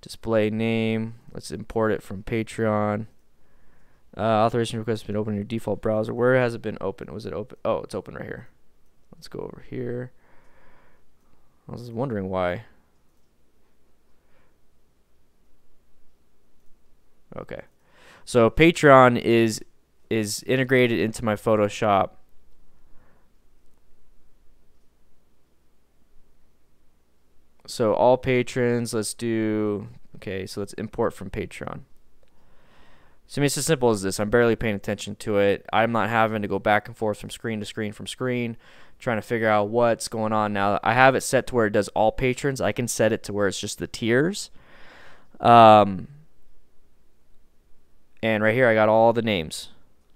display name. Let's import it from Patreon. Authorization request has been open in your default browser. Where has it been open? Was it open? Oh, it's open right here. Let's go over here. I was wondering why. Okay. So Patreon is integrated into my Photoshop. So all patrons, let's do, okay, so let's import from Patreon. So I mean, it's as simple as this. I'm barely paying attention to it. I'm not having to go back and forth from screen to screen trying to figure out what's going on. Now, I have it set to where it does all patrons. I can set it to where it's just the tiers. And right here, I got all the names.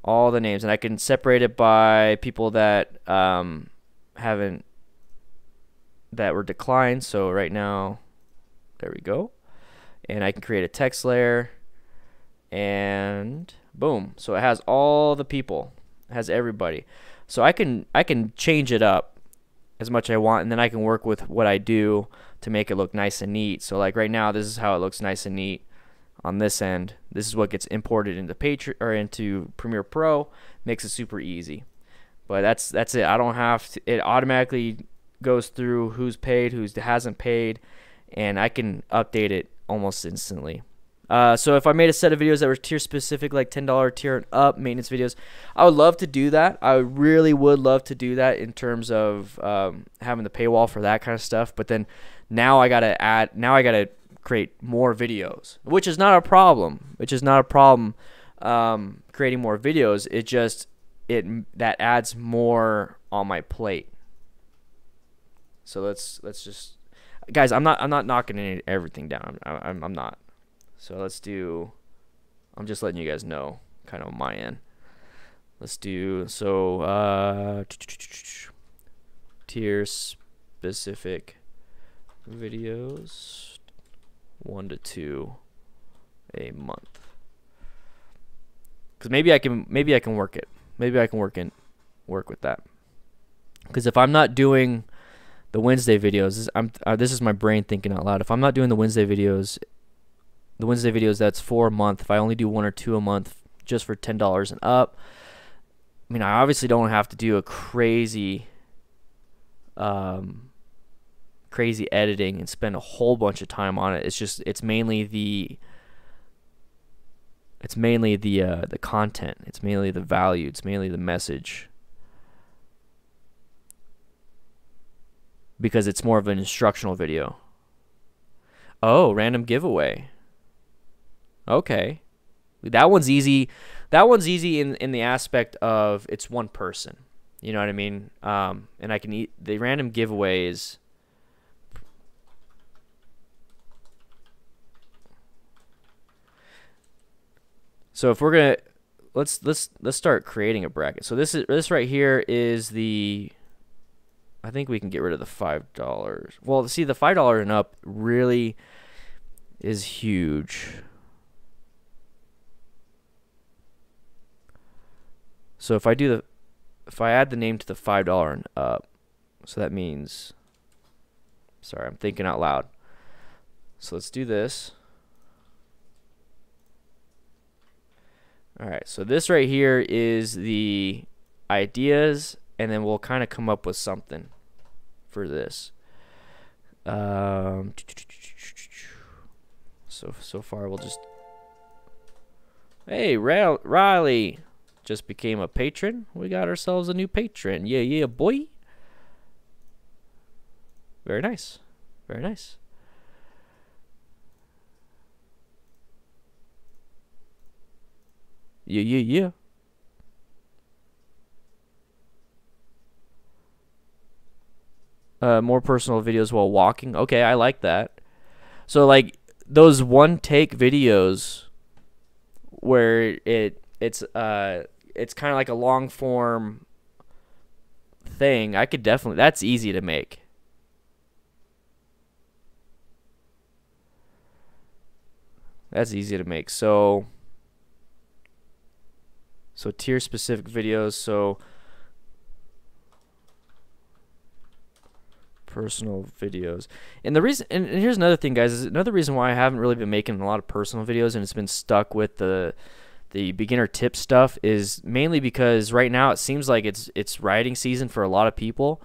And I can separate it by people that that were declined. So right now, there we go. And I can create a text layer, and boom. So it has all the people, it has everybody. So I can change it up as much as I want, and then I can work with what I do to make it look nice and neat. So like right now, this is how it looks nice and neat on this end. This is what gets imported into into Premiere Pro. Makes it super easy. But that's it. I don't have to. It automatically goes through who's paid, who hasn't paid, and I can update it almost instantly. So if I made a set of videos that were tier specific, like $10 tier and up maintenance videos, I would love to do that. I really would love to do that in terms of having the paywall for that kind of stuff. But then now I gotta create more videos, which is not a problem. Creating more videos. That adds more on my plate. So let's just, guys, I'm not knocking everything down. I'm not. So let's do, I'm just letting you guys know kind of on my end. Let's do, so tier specific videos, 1 to 2 a month. Cuz maybe I can work it. Maybe I can work with that. Cuz if I'm not doing the Wednesday videos, this is my brain thinking out loud. If I'm not doing the Wednesday videos, that's 4 a month. If I only do 1 or 2 a month just for $10 and up, I mean, I obviously don't have to do a crazy editing and spend a whole bunch of time on it. It's mainly the content. It's mainly the value. It's mainly the message. Because it's more of an instructional video. Oh, random giveaway. Okay. That one's easy. That one's easy in the aspect of it's one person. You know what I mean? And I can eat the random giveaways. So if we're gonna let's start creating a bracket. So this right here is the, I think we can get rid of the $5. Well, see, the $5 and up really is huge. So if I add the name to the $5 and up, so that means, sorry, I'm thinking out loud. So let's do this. All right, so this right here is the ideas, and then we'll kind of come up with something for this. So far we'll just, hey, Riley just became a patron. We got ourselves a new patron. Yeah, boy. Very nice. Very nice. Yeah. More personal videos while walking. Okay, I like that. So like those one take videos where it's kind of like a long form thing. I could definitely, that's easy to make. That's easy to make. So tier specific videos. So personal videos. And the reason, and here's another thing, guys, is another reason why I haven't really been making a lot of personal videos and it's been stuck with the beginner tip stuff is mainly because right now it seems like it's riding season for a lot of people,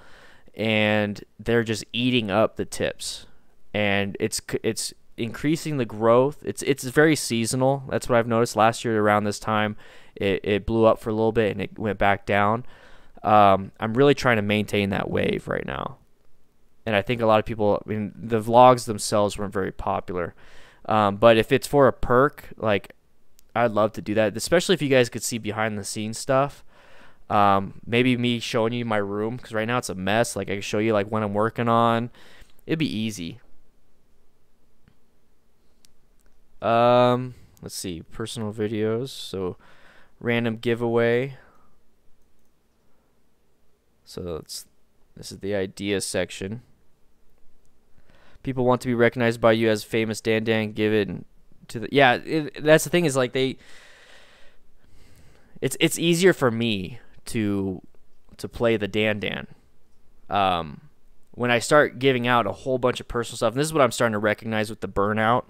and they're just eating up the tips, and it's increasing the growth. It's very seasonal. That's what I've noticed. Last year around this time, it blew up for a little bit and it went back down. I'm really trying to maintain that wave right now. And I think a lot of people, I mean, the vlogs themselves weren't very popular. But if it's for a perk, like, I'd love to do that, especially if you guys could see behind the scenes stuff. Maybe me showing you my room, because right now it's a mess. Like, I can show you like when I'm working on. It'd be easy. Let's see, personal videos. So random giveaway. So this is the idea section. People want to be recognized by you as famous Dan. Give it to the, yeah. That's the thing, is like it's easier for me to play the Dan. When I start giving out a whole bunch of personal stuff, and this is what I'm starting to recognize with the burnout,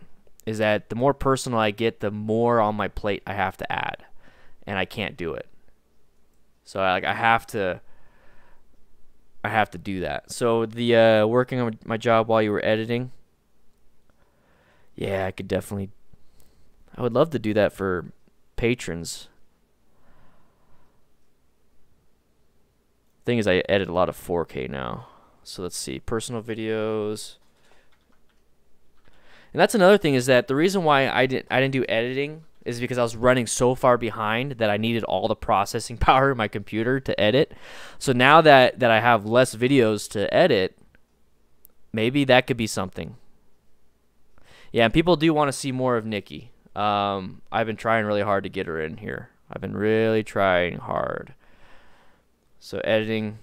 is that the more personal I get, the more on my plate I have to add, and I can't do it. So I have to do that. So the working on my job while you were editing, yeah, I would love to do that for patrons. Thing is, I edit a lot of 4K now. So let's see, personal videos. And that's another thing, is that the reason why I didn't do editing is because I was running so far behind that I needed all the processing power in my computer to edit. So now that I have less videos to edit, maybe that could be something. Yeah, and people do want to see more of Nikki. I've been trying really hard to get her in here. I've been really trying hard. So editing.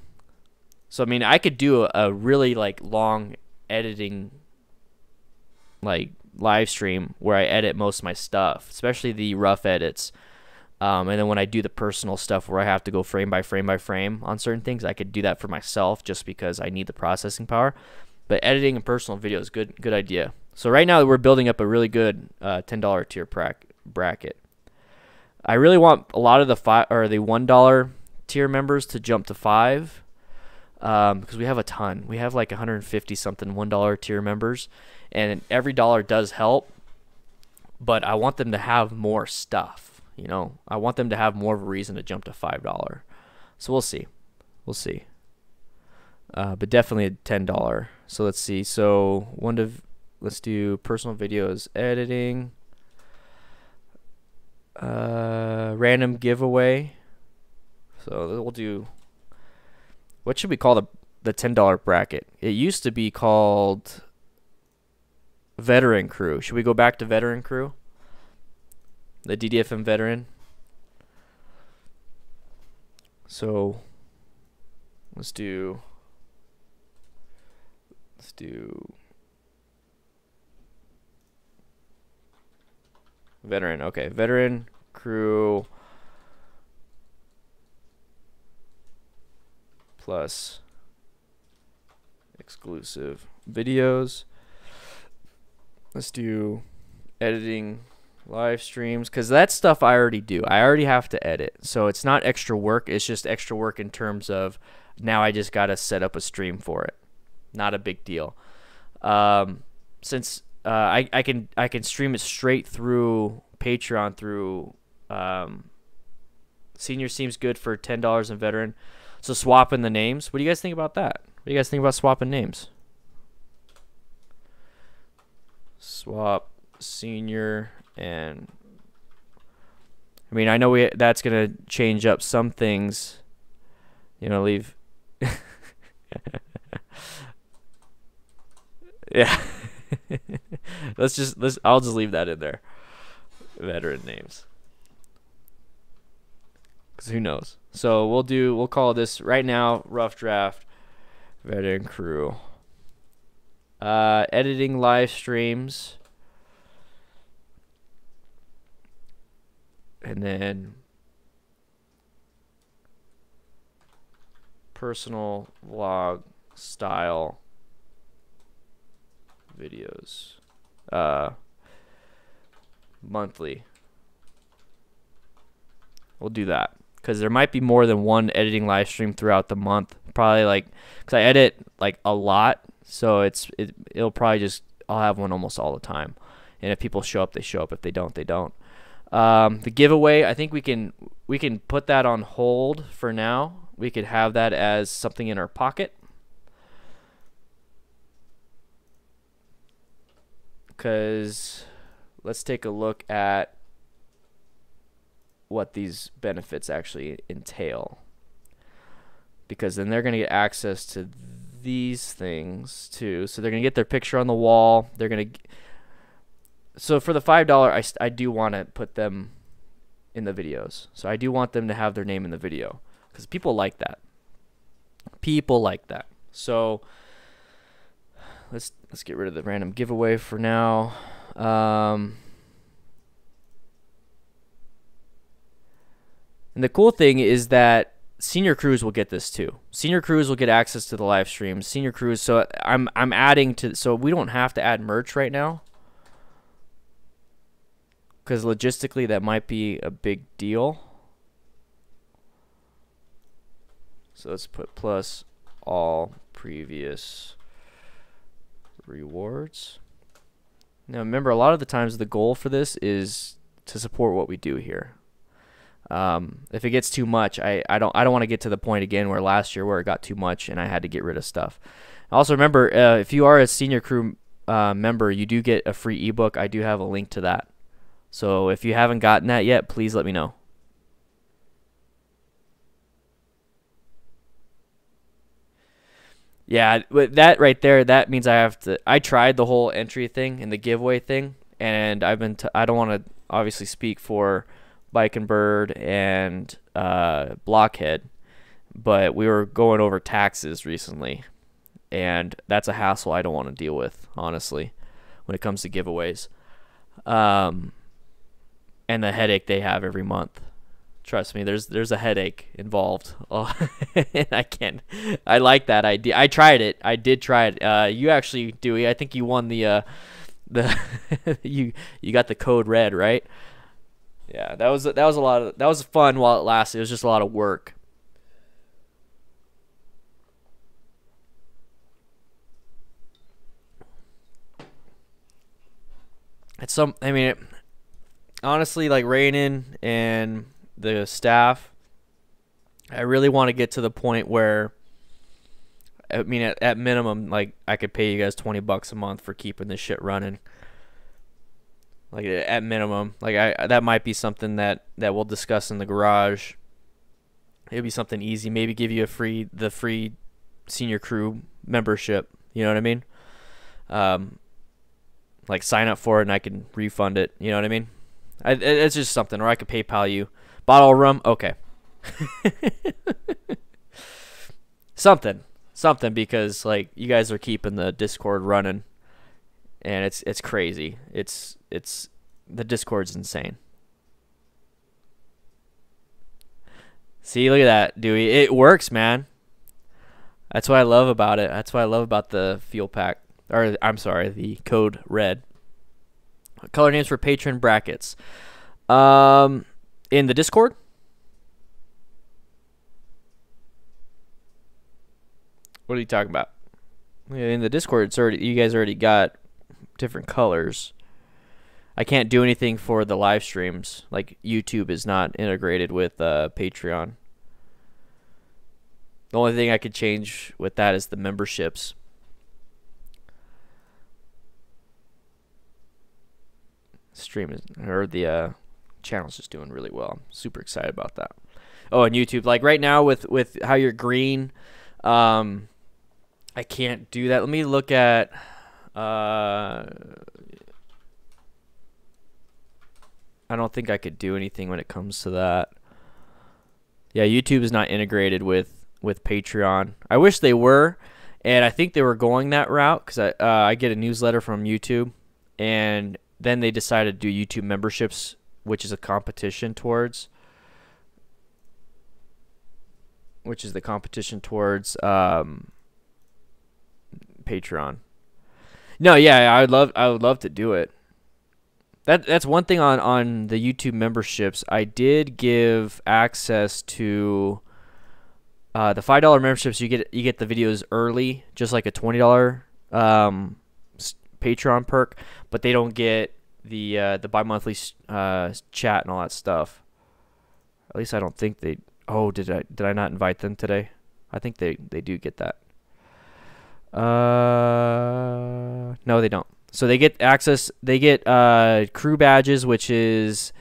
So I mean, I could do a really like long editing like live stream where I edit most of my stuff, especially the rough edits. And then when I do the personal stuff where I have to go frame by frame by frame on certain things, I could do that for myself just because I need the processing power. But editing and personal videos, good idea. So right now we're building up a really good $10 tier bracket. I really want a lot of the $1 tier members to jump to 5, because we have a ton. We have like 150 something $1 tier members, and every dollar does help. But I want them to have more stuff. You know, I want them to have more of a reason to jump to $5. So we'll see. But definitely a $10. So let's see. So let's do personal videos editing. Random giveaway. So we'll do, what should we call the $10 bracket? It used to be called Veteran Crew. Should we go back to Veteran Crew? The DDFM Veteran. So let's do Veteran. Okay, Veteran Crew plus exclusive videos. Let's do editing live streams, because that stuff I already do. I already have to edit, so it's not extra work. It's just extra work in terms of now I just got to set up a stream for it. Not a big deal. Since I can stream it straight through Patreon through Senior seems good for $10 and Veteran. So swapping the names. What do you guys think about that? What do you guys think about swapping names? Swap Senior and, I mean, I know that's gonna change up some things. You know, leave. Yeah. I'll just leave that in there. Veteran names. Cause who knows? So we'll call this right now Rough Draft Veteran Crew. Editing live streams. and then personal vlog style videos monthly. We'll do that because there might be more than one editing live stream throughout the month. Probably like, because I edit like a lot, so it'll probably just, I'll have one almost all the time. And if people show up, they show up. If they don't, they don't. The giveaway, I think we can put that on hold for now. We could have that as something in our pocket. Because let's take a look at what these benefits actually entail. Because then they're going to get access to these things too. So they're going to get their picture on the wall. They're going to... So for the $5, I do want to put them in the videos. So I do want them to have their name in the video. Because people like that. People like that. So let's get rid of the random giveaway for now. And the cool thing is that senior crews will get this too. Senior crews will get access to the live streams. Senior crews. So I'm adding to. So we don't have to add merch right now. Because logistically that might be a big deal. So let's put plus all previous rewards. Now remember, a lot of the times the goal for this is to support what we do here. If it gets too much, I don't want to get to the point again where last year where it got too much and I had to get rid of stuff. Also remember, if you are a senior crew member, you do get a free ebook. I do have a link to that. So if you haven't gotten that yet, please let me know. Yeah, with that right there, that means I have to. I tried the whole entry thing and the giveaway thing, and I've been. I don't want to obviously speak for Bike and Bird and Blockhead, but we were going over taxes recently, and that's a hassle I don't want to deal with, honestly, when it comes to giveaways. And the headache they have every month. Trust me, there's a headache involved. Oh, I can't. I like that idea. I tried it. I did try it. You actually, Dewey, I think you won the you got the code red, right? Yeah, that was a lot of, that was fun while it lasted. It was just a lot of work. I mean, honestly, like Raynin and the staff, I really want to get to the point where, I mean, at minimum, like I could pay you guys $20 a month for keeping this shit running. Like at minimum, like that might be something that we'll discuss in the garage. It'd be something easy. Maybe give you the free senior crew membership. You know what I mean? Like sign up for it and I can refund it. You know what I mean? It's just something, or I could PayPal you. Bottle of rum, okay. something, because like you guys are keeping the Discord running, and it's crazy. It's the Discord's insane. See, look at that, Dewey. It works, man. That's what I love about it. That's what I love about the fuel pack, or I'm sorry, the code red. Color names for patron brackets. In the Discord. What are you talking about? In the Discord, it's already, you guys already got different colors. I can't do anything for the live streams. Like YouTube is not integrated with Patreon. The only thing I could change with that is the memberships. Stream is, or the channel's just doing really well. I'm super excited about that. Oh, and YouTube, like right now with how you're green, I can't do that. Let me look at I don't think I could do anything when it comes to that. Yeah, YouTube is not integrated with Patreon. I wish they were, and I think they were going that route because I get a newsletter from YouTube, and then they decided to do YouTube memberships which is a competition towards Patreon. No, yeah, I would love to do it. That's one thing on the YouTube memberships. I did give access to the $5 memberships. You get the videos early, just like a $20 Patreon perk, but they don't get the bi-monthly chat and all that stuff. At least I don't think they. Oh, did I not invite them today? I think they do get that. No, they don't. So they get access. They get crew badges, which is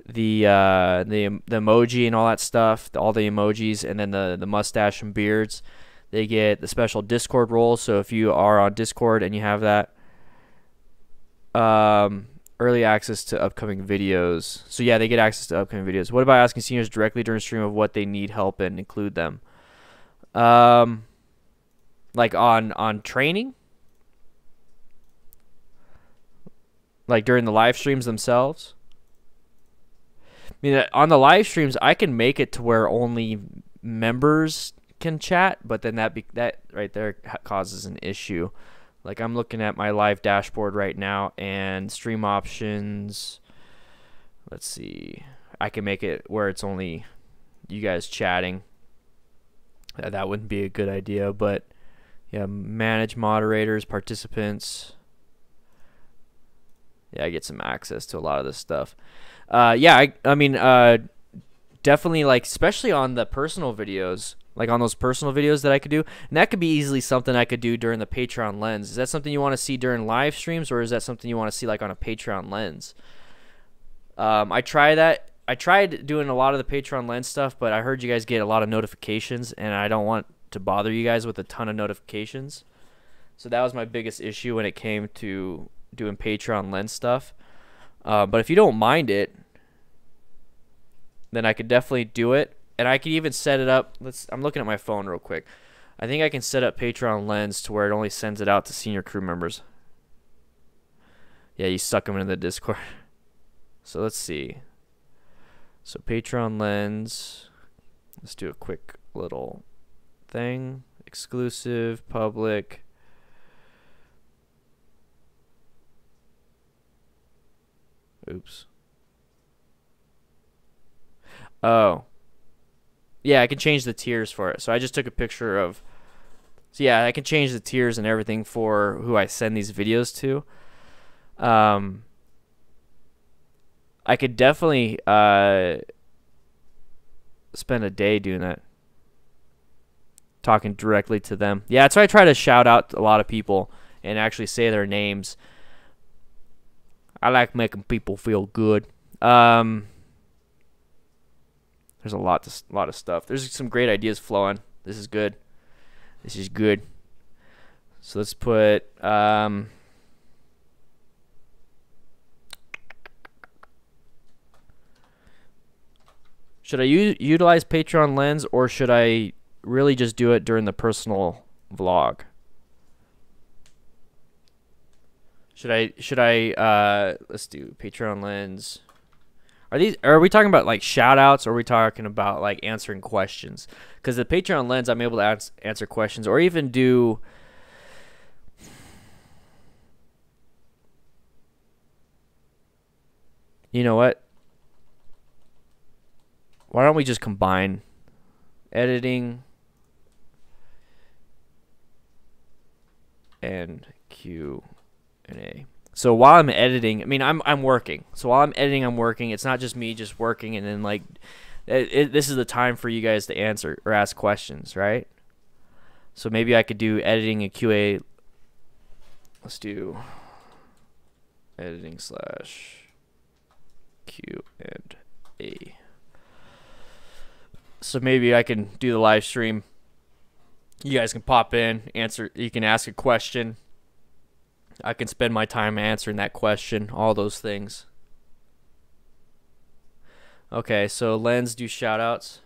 the emoji and all that stuff, all the emojis, and then the mustache and beards. They get the special Discord role. So if you are on Discord and you have that, early access to upcoming videos. So yeah, they get access to upcoming videos. What about asking seniors directly during stream of what they need help in? Include them. Like on training. Like during the live streams themselves. I mean, on the live streams, I can make it to where only members can chat, but then that right there causes an issue. Like I'm looking at my live dashboard right now and stream options. Let's see. I can make it where it's only you guys chatting. That wouldn't be a good idea, but yeah, manage moderators, participants. Yeah, I get some access to a lot of this stuff. Yeah, I mean, definitely, like, especially on the personal videos, like on those personal videos that I could do. And that could be easily something I could do during the Patreon lens. Is that something you want to see during live streams, or is that something you want to see like on a Patreon lens? I tried doing a lot of the Patreon lens stuff, but I heard you guys get a lot of notifications, and I don't want to bother you guys with a ton of notifications. So that was my biggest issue when it came to doing Patreon lens stuff. But if you don't mind it, then I could definitely do it. And I could even set it up. I'm looking at my phone real quick. I think I can set up Patreon lens to where it only sends it out to senior crew members. Yeah, you suck them into the Discord. So let's see. So Patreon lens. Let's do a quick little thing. Exclusive, public. Oops. Oh. Yeah, I can change the tiers for it. So I just took a picture of... So yeah, I can change the tiers and everything for who I send these videos to. I could definitely spend a day doing that. Talking directly to them. Yeah, so I try to shout out a lot of people and actually say their names. I like making people feel good. There's a lot of stuff. There's some great ideas flowing. This is good. This is good. So let's put should I utilize Patreon lens, or should I really just do it during the personal vlog? Should I let's do Patreon lens. Are we talking about like shout outs, or are we talking about like answering questions? Because the Patreon lens, I'm able to answer questions, or even do you know what? Why don't we just combine editing and Q&A? So while I'm editing, I mean, I'm working. So while I'm editing, I'm working. It's not just me just working, and then like, this is the time for you guys to answer or ask questions, right? So maybe I could do editing and QA. Let's do editing / Q&A. So maybe I can do the live stream. You guys can pop in, answer. You can ask a question. I can spend my time answering that question, all those things. Okay, so lens, do shout outs.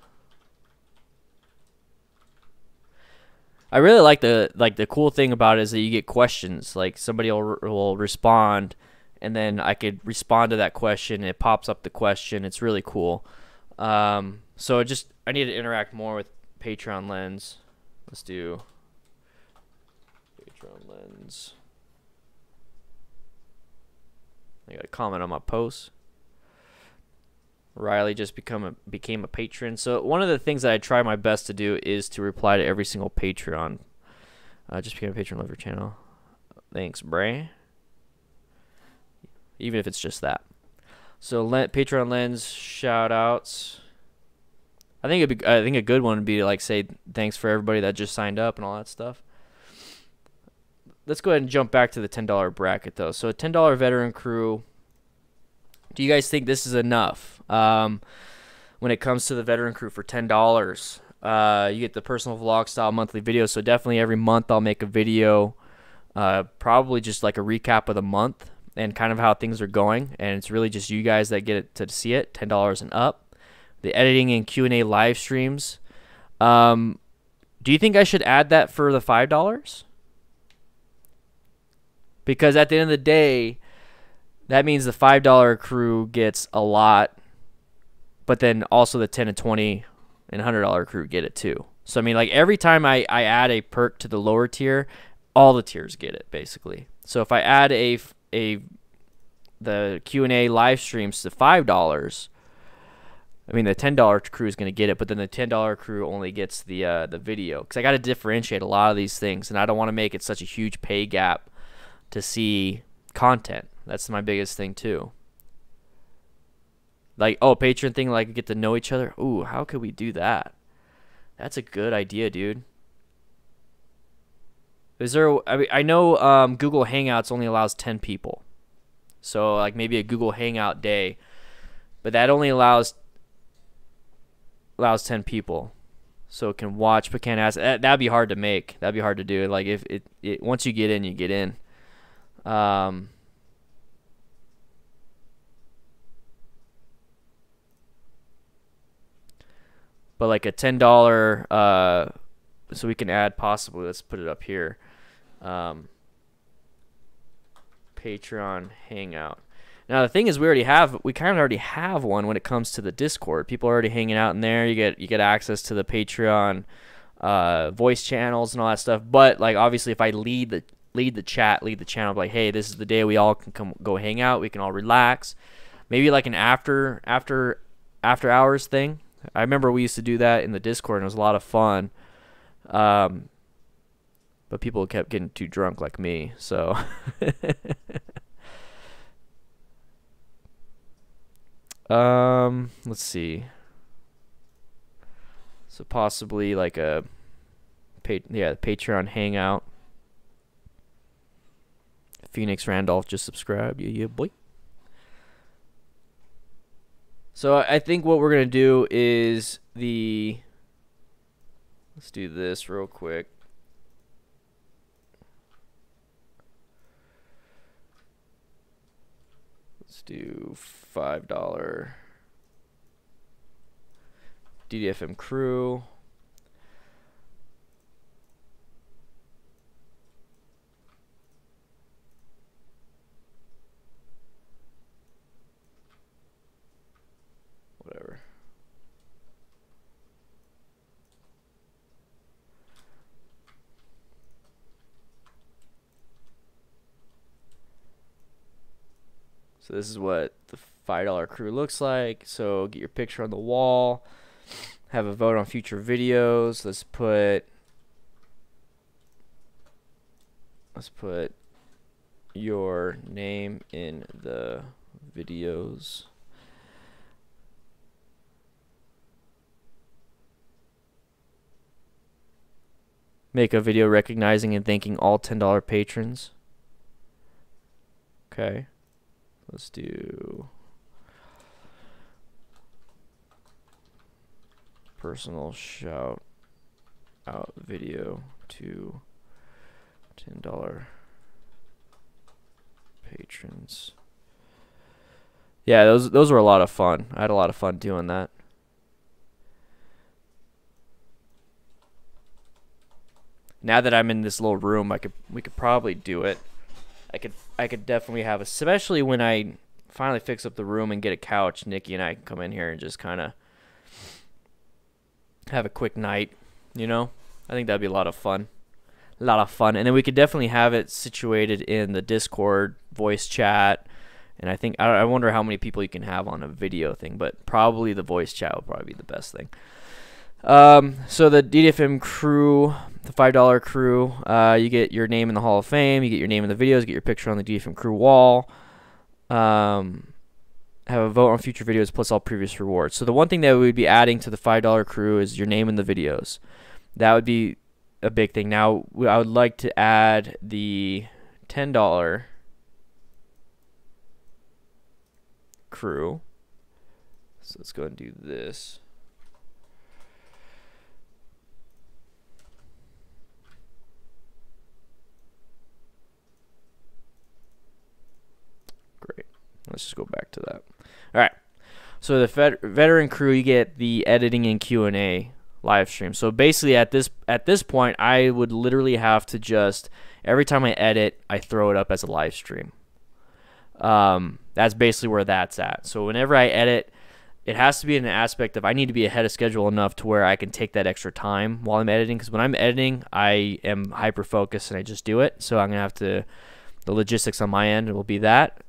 I really like the cool thing about it is that you get questions. Like somebody will respond, and then I could respond to that question. It pops up the question. It's really cool. So I need to interact more with Patreon Lens. Let's do Patreon Lens. I got a comment on my post. Riley just became a patron. So one of the things that I try my best to do is to reply to every single Patreon. Just became a patron, love your channel. Thanks, Bray. Even if it's just that. So Patreon Lens shout outs. I think a good one would be to like say thanks for everybody that just signed up and all that stuff. Let's go ahead and jump back to the $10 bracket though. So a $10 veteran crew. Do you guys think this is enough? When it comes to the veteran crew for $10, you get the personal vlog style monthly video. So definitely every month I'll make a video, probably just like a recap of the month and kind of how things are going. And it's really just you guys that get to see it, $10 and up. The editing and Q&A live streams. Do you think I should add that for the $5? Because at the end of the day, that means the $5 crew gets a lot, but then also the $10 and $20 and $100 crew get it too. So I mean, like every time I add a perk to the lower tier, all the tiers get it basically. So if I add the Q&A live streams to $5, I mean the $10 crew is going to get it, but then the $10 crew only gets the video, because I got to differentiate a lot of these things, and I don't want to make it such a huge pay gap to see content. That's my biggest thing too. Like, oh, Patreon thing, like get to know each other. Ooh, how could we do that? That's a good idea, dude. Is there? I know Google Hangouts only allows 10 people, so like maybe a Google Hangout day, but that only allows 10 people, so it can watch but can't ask. That'd be hard to make. That'd be hard to do. Like if it once you get in, you get in. But like a $10, so we can add possibly, let's put it up here, Patreon Hangout. Now the thing is, we kind of already have one when it comes to the Discord. People are already hanging out in there. You get access to the Patreon voice channels and all that stuff. But like obviously, if I lead the channel, like, hey, this is the day we all can go hang out. We can all relax. Maybe like an after hours thing. I remember we used to do that in the Discord, and it was a lot of fun. But people kept getting too drunk like me, so. Let's see. So possibly like a Patreon Hangout. Phoenix Randolph just subscribed. Yeah, boy. So I think what we're going to do is let's do this real quick. Let's do $5 DDFM crew. Whatever. So this is what the $5 crew looks like. So get your picture on the wall. Have a vote on future videos. Let's put your name in the videos. Make a video recognizing and thanking all $10 patrons. Okay. Let's do personal shout out video to $10 patrons. Yeah, those were a lot of fun. I had a lot of fun doing that. Now that I'm in this little room, we could probably do it. I could definitely have, especially when I finally fix up the room and get a couch. Nikki and I can come in here and just kind of have a quick night. You know, I think that'd be a lot of fun. A lot of fun. And then we could definitely have it situated in the Discord voice chat. And I think, I wonder how many people you can have on a video thing, but probably the voice chat will probably be the best thing. So the DDFM crew, the $5 crew, you get your name in the Hall of Fame, you get your name in the videos, you get your picture on the DDFM crew wall. Have a vote on future videos plus all previous rewards. So the one thing that we would be adding to the $5 crew is your name in the videos. That would be a big thing. Now, I would like to add the $10 crew. So let's go and do this. Great. Let's just go back to that. All right. So the veteran crew, you get the editing and Q&A live stream. So basically at this point, I would literally have to just, every time I edit, I throw it up as a live stream. That's basically where that's at. So whenever I edit, it has to be in an aspect of I need to be ahead of schedule enough to where I can take that extra time while I'm editing, because when I'm editing, I am hyper focused and I just do it. So I'm gonna have to, the logistics on my end will be that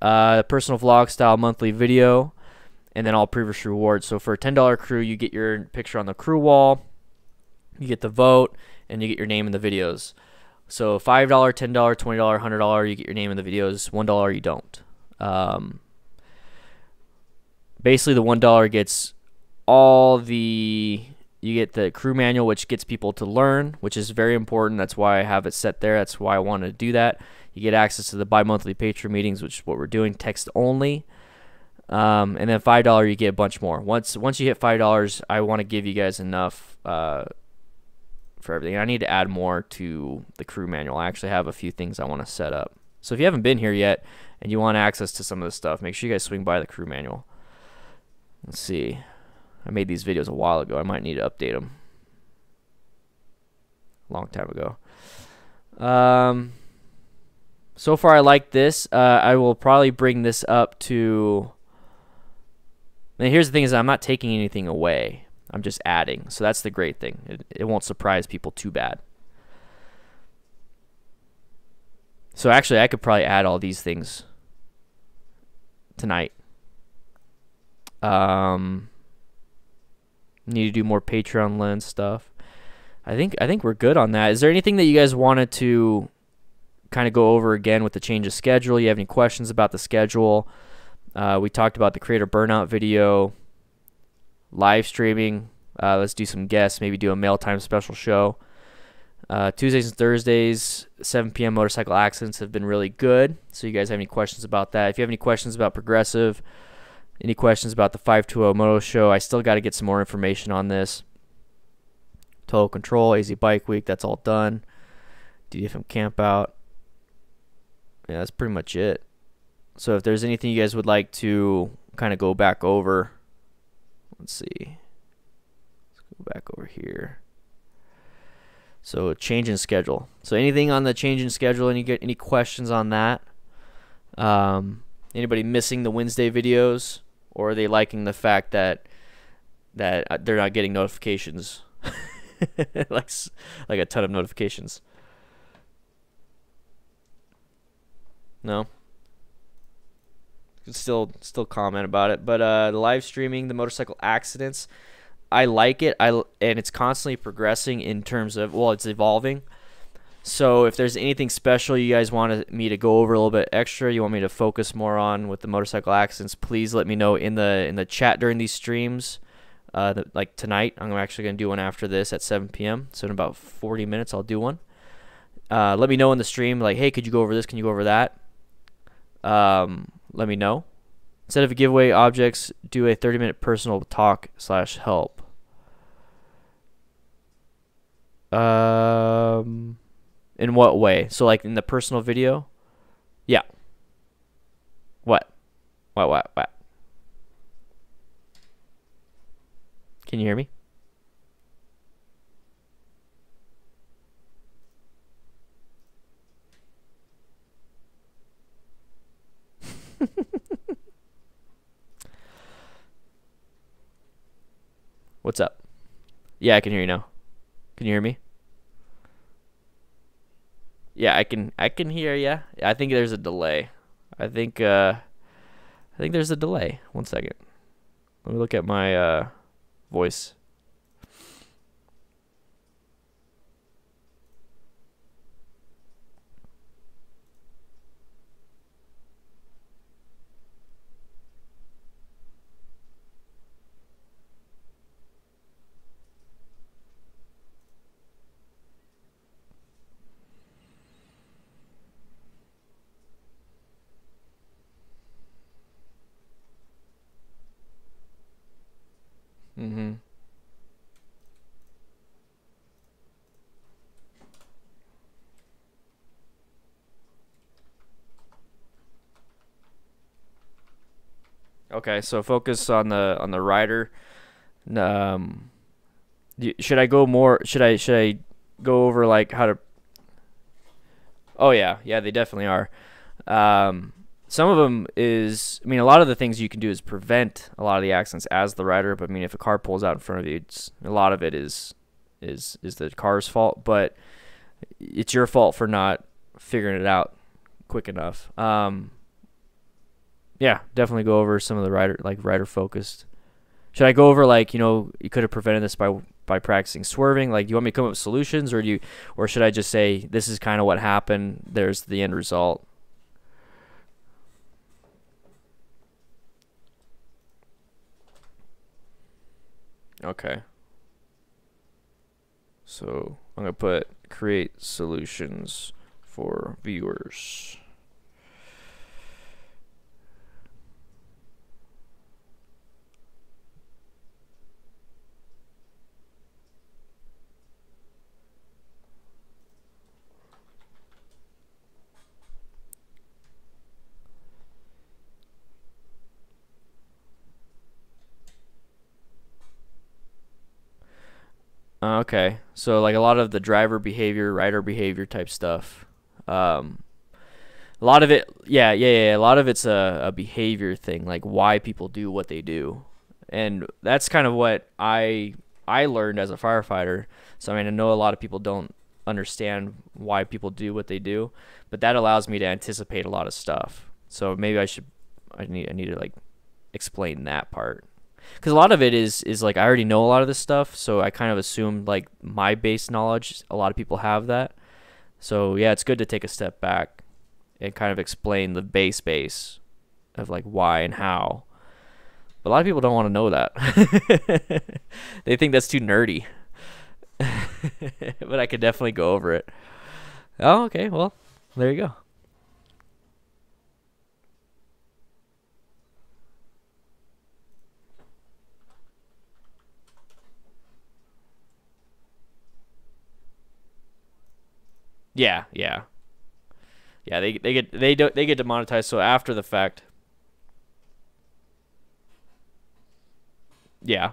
personal vlog style monthly video, and then all previous rewards. So for a $10 crew, you get your picture on the crew wall, you get the vote, and you get your name in the videos. So $5, $10, $20, $100, you get your name in the videos. $1 you don't. Basically the $1 gets all the, you get the crew manual, which gets people to learn, which is very important. That's why I have it set there. That's why I wanted to do that. You get access to the bi-monthly Patreon meetings, which is what we're doing, text only. And then $5 you get a bunch more. Once you hit $5, I want to give you guys enough for everything. I need to add more to the crew manual. I actually have a few things I want to set up. So if you haven't been here yet and you want access to some of this stuff, make sure you guys swing by the crew manual. Let's see. I made these videos a while ago. I might need to update them. A long time ago. So far I like this. I will probably bring this up to... And here's the thing is I'm not taking anything away. I'm just adding. So that's the great thing. It won't surprise people too bad. So actually, I could probably add all these things tonight. Need to do more Patreon lens stuff. I think we're good on that. Is there anything that you guys wanted to kind of go over again with the change of schedule? You have any questions about the schedule? We talked about the creator burnout video, live streaming. Let's do some guests, maybe do a mail time special show. Tuesdays and Thursdays, 7 p.m. motorcycle accidents have been really good. So you guys have any questions about that? If you have any questions about Progressive, any questions about the 520 Moto Show, I still got to get some more information on this. Total Control, AZ Bike Week, that's all done. DDFM Camp Out. Yeah, that's pretty much it. So if there's anything you guys would like to kind of go back over, let's see. Let's go back over here. So change in schedule. So anything on the change in schedule, and you get any questions on that? Anybody missing the Wednesday videos, or are they liking the fact that they're not getting notifications, like a ton of notifications? No. You can still comment about it, but the live streaming, the motorcycle accidents, I like it. And it's constantly progressing in terms of, well, it's evolving. So if there's anything special you guys want me to go over a little bit extra, you want me to focus more on with the motorcycle accidents, please let me know in the chat during these streams. Like tonight, I'm actually going to do one after this at 7 p.m. So in about 40 minutes, I'll do one. Let me know in the stream, like, hey, could you go over this? Can you go over that? Let me know. Instead of giveaway objects, do a 30-minute personal talk/help. In what way? So like in the personal video? Yeah. What? What? Can you hear me? What's up? Yeah, I can hear you now. Can you hear me? Yeah, I can hear ya. I think there's a delay. I think there's a delay. 1 second. Let me look at my voice. Mhm. Okay, so focus on the rider. Um, should I go more? Should I go over like how to? Oh yeah, yeah, they definitely are. Some of them is, I mean, a lot of the things you can do is prevent a lot of the accidents as the rider. But I mean, if a car pulls out in front of you, a lot of it is the car's fault. But it's your fault for not figuring it out quick enough. Yeah, definitely go over some of the rider focused. Should I go over like, you could have prevented this by practicing swerving? Like, do you want me to come up with solutions, or should I just say this is kind of what happened? There's the end result. Okay. So I'm gonna put create solutions for viewers. Okay, so like a lot of the driver behavior, rider behavior type stuff. A lot of it, yeah. A lot of it's a behavior thing, like why people do what they do, and that's kind of what I learned as a firefighter. So I mean, I know a lot of people don't understand why people do what they do, but that allows me to anticipate a lot of stuff. So maybe I need to like explain that part. Because a lot of it is like I already know a lot of this stuff, so I kind of assumed like my base knowledge. A lot of people have that, so yeah, it's good to take a step back and kind of explain the base of like why and how. But a lot of people don't want to know that. They think that's too nerdy. But I could definitely go over it. Oh, okay. Well, there you go. Yeah, yeah. Yeah, they get demonetized. So after the fact, yeah.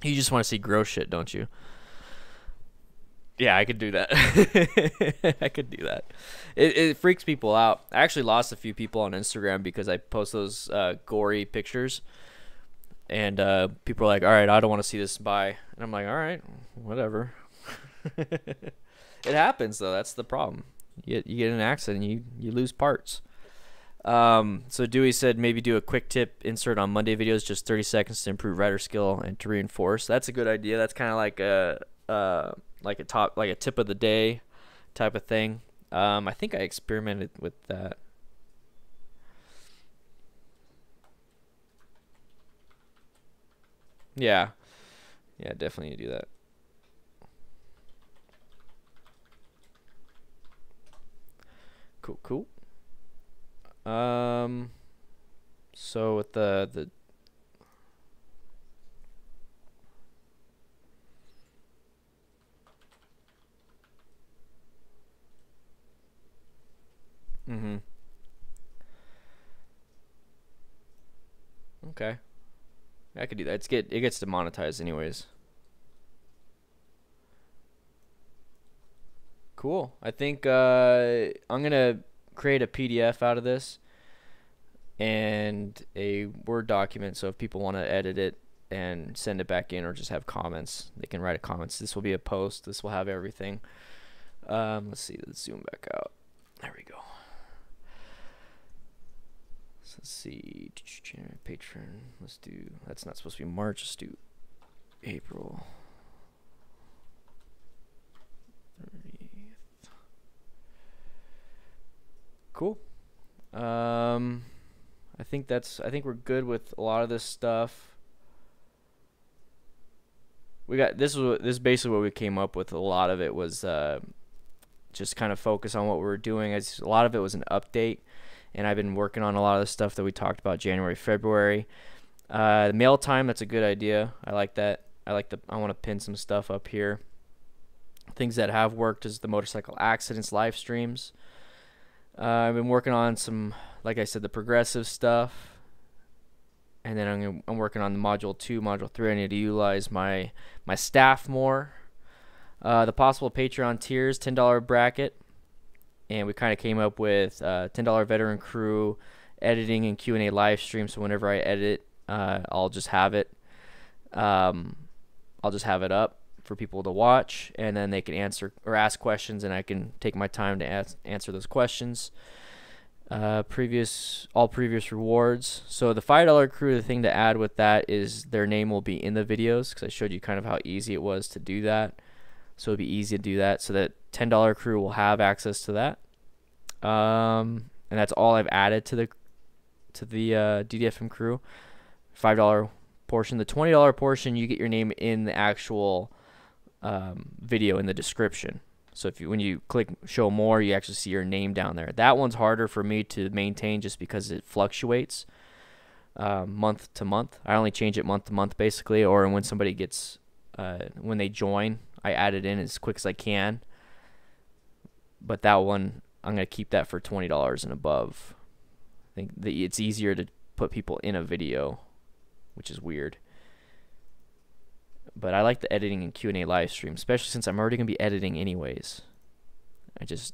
You just want to see gross shit, don't you? Yeah, I could do that. I could do that. It freaks people out. I actually lost a few people on Instagram because I post those gory pictures, and people are like, "All right, I don't want to see this." Bye. And I'm like, "All right, whatever." It happens though. That's the problem. You get in an accident, you lose parts. So Dewey said maybe do a quick tip insert on Monday videos, just 30 seconds to improve rider skill and to reinforce. That's a good idea. That's kind of like a tip of the day type of thing. I think I experimented with that. Yeah. Yeah, definitely do that. Cool. So with the Okay. I could do that. It gets demonetized anyways. Cool. I think I'm gonna create a PDF out of this and a Word document, so if people want to edit it and send it back in or just have comments, they can write a comments. This will be a post. This will have everything. Let's see. Let's zoom back out. There we go. So let's see. Patron. Let's do. That's not supposed to be March. Let's do April 30th. Cool. I think we're good with a lot of this stuff. We got this is basically what we came up with. A lot of it was just kind of focus on what we were doing. A lot of it was an update, and I've been working on a lot of the stuff that we talked about January, February. The mail time, that's a good idea. I like that. I want to pin some stuff up here. Things that have worked is the motorcycle accidents live streams. I've been working on some, like I said, the progressive stuff, and then I'm working on the module 2, module 3. I need to utilize my staff more. The possible Patreon tiers, $10 bracket, and we kind of came up with $10 veteran crew, editing and Q&A live stream. So whenever I edit, I'll just have it. I'll just have it up for people to watch, and then they can answer or ask questions, and I can take my time to answer those questions. All previous rewards. So the $5 crew, the thing to add with that is their name will be in the videos, because I showed you kind of how easy it was to do that. So it'd be easy to do that. So that $10 crew will have access to that. And that's all I've added to the DDFM crew. $5 portion. The $20 portion, you get your name in the actual video in the description. So when you click show more, you actually see your name down there. That one's harder for me to maintain just because it fluctuates month to month. I only change it month to month basically, or when somebody gets when they join, I add it in as quick as I can. But that one, I'm gonna keep that for $20 and above. I think it's easier to put people in a video, which is weird. But I like the editing and Q&A live stream, especially since I'm already gonna be editing anyways. I just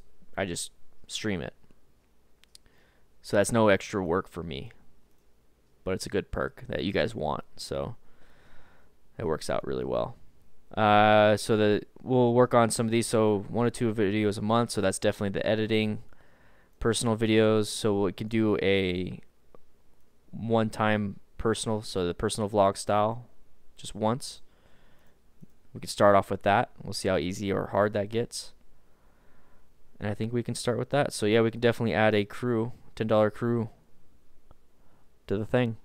stream it, so that's no extra work for me. But it's a good perk that you guys want, so it works out really well. So we'll work on some of these. So 1 or 2 videos a month. So that's definitely the editing, personal videos. So we can do a one-time personal, so the personal vlog style, just once. We could start off with that. We'll see how easy or hard that gets. And I think we can start with that. So yeah, we can definitely add a crew, $10 crew to the thing.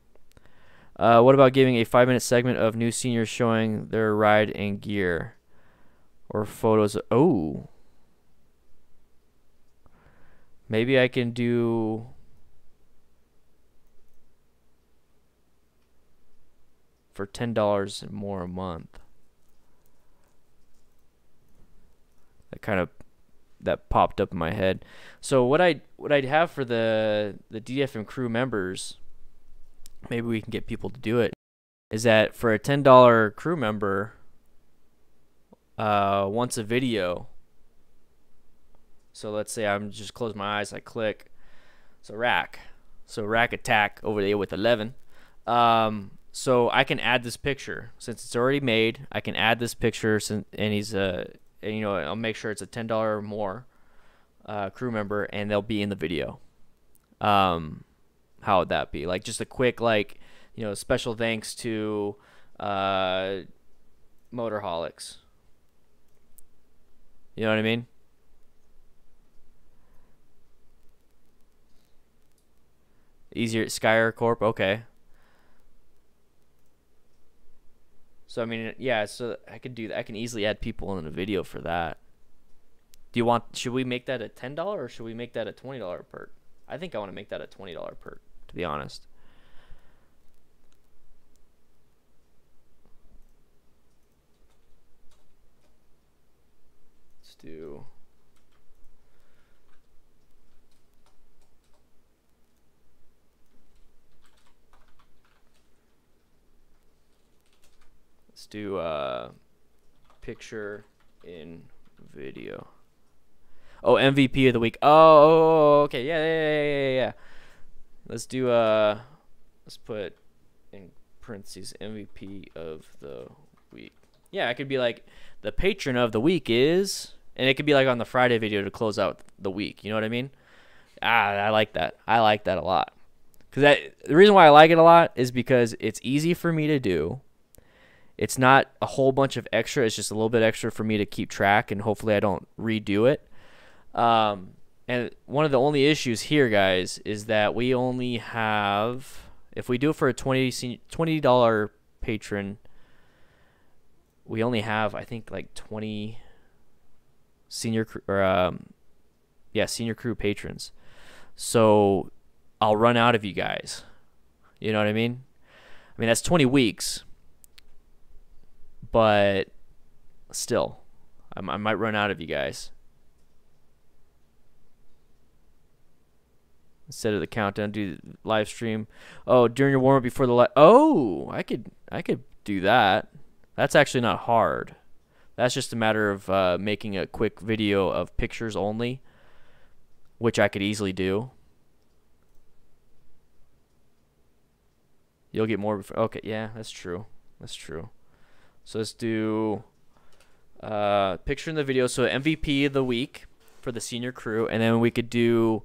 What about giving a 5-minute segment of new seniors showing their ride and gear, or photos? Oh, maybe I can do for $10 more a month. That popped up in my head. So what I'd have for the DDFM crew members, maybe we can get people to do it, is that for a $10 crew member, once a video. So let's say I'm just close my eyes, I click. So Rakk attack over there with 11. So I can add this picture since it's already made. I can add this picture and he's and, you know, I'll make sure it's a $10 or more crew member, and they'll be in the video. How would that be? Like just a quick, like, you know, special thanks to Motorholics. You know what I mean? Easier Skyer Corp. Okay. So I mean, yeah. So I could do that. I can easily add people in a video for that. Do you want? Should we make that a $10 or should we make that a $20 perk? I think I want to make that a $20 perk, to be honest. Let's do. Let's do picture in video. Oh, MVP of the week. Oh, okay. Yeah. Let's do let's put in parentheses MVP of the week. Yeah, it could be like the patron of the week is, and it could be like on the Friday video to close out the week. You know what I mean? I like that. I like that a lot. Because the reason why I like it a lot is because it's easy for me to do. It's not a whole bunch of extra. It's just a little bit extra for me to keep track, and hopefully I don't redo it. And one of the only issues here, guys, is that we only have, if we do it for a $20 patron, we only have, I think, like 20 senior crew patrons. So I'll run out of you guys. You know what I mean? I mean, that's 20 weeks. But still, I might run out of you guys. Instead of the countdown, do live stream. Oh, during your warm up before the live. Oh, I could do that. That's actually not hard. That's just a matter of making a quick video of pictures only, which I could easily do. You'll get more. Okay, yeah, that's true. That's true. So let's do picture in the video. So MVP of the week for the senior crew, and then we could do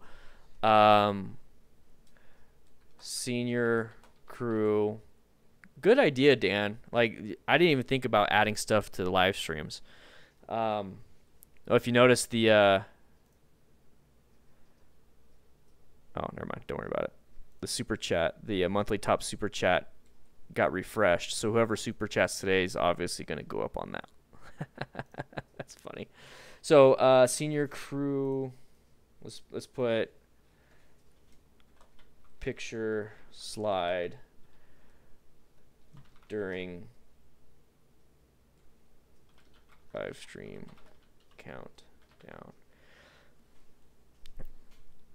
senior crew. Good idea, Dan. Like, I didn't even think about adding stuff to the live streams. If you notice the oh, never mind. Don't worry about it. The super chat, the monthly top super chat, got refreshed. So whoever super chats today is obviously going to go up on that. That's funny. So senior crew. Let's put picture slide during live stream countdown.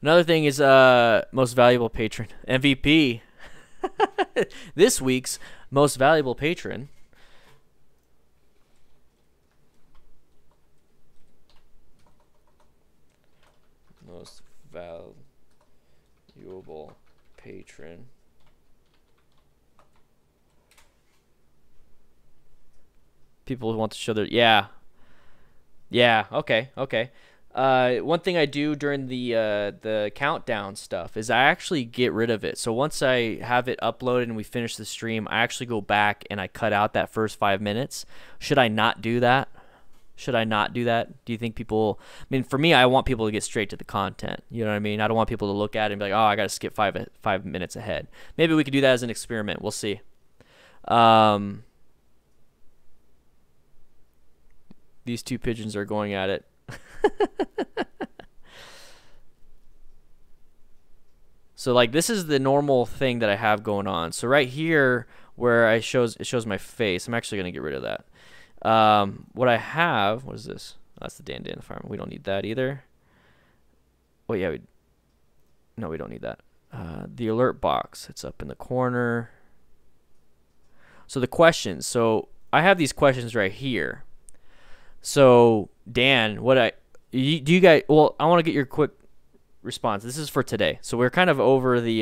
Another thing is most valuable patron, MVP. This week's most valuable patron. Most valuable patron. People want to show their okay. One thing I do during the countdown stuff is I actually get rid of it. So once I have it uploaded and we finish the stream, I actually go back and I cut out that first 5 minutes. Should I not do that? Should I not do that? Do you think people, I mean, for me, I want people to get straight to the content. You know what I mean? I don't want people to look at it and be like, oh, I got to skip five minutes ahead. Maybe we could do that as an experiment. We'll see. These two pigeons are going at it. So like this is the normal thing that I have going on. So right here where it shows my face, I'm actually gonna get rid of that. What I have, what is this? Oh, that's the DanDanTheFireman. We don't need that either. Oh yeah, no, we don't need that. The alert box, it's up in the corner. So the questions. So I have these questions right here. So Dan, do you guys? Well, I want to get your quick response. This is for today. So we're kind of over the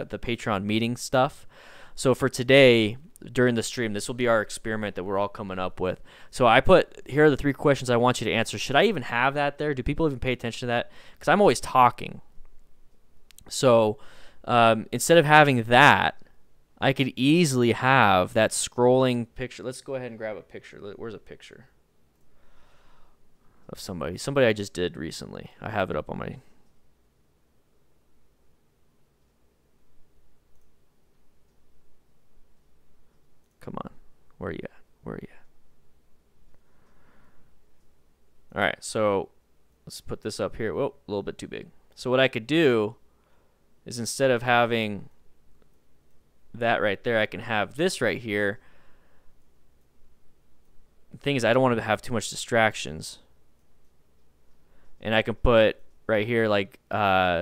Patreon meeting stuff. So for today, during the stream, this will be our experiment that we're all coming up with. So I put, here are the 3 questions I want you to answer. Should I even have that there? Do people even pay attention to that? Because I'm always talking. So instead of having that, I could easily have that scrolling picture. Let's go ahead and grab a picture. Where's a picture of somebody I just did recently? I have it up on my... Come on. Where are you at? Where are you at? All right, so let's put this up here. Whoa, a little bit too big. So what I could do is instead of having that right there, I can have this right here. The thing is, I don't want to have too much distractions. And I can put right here like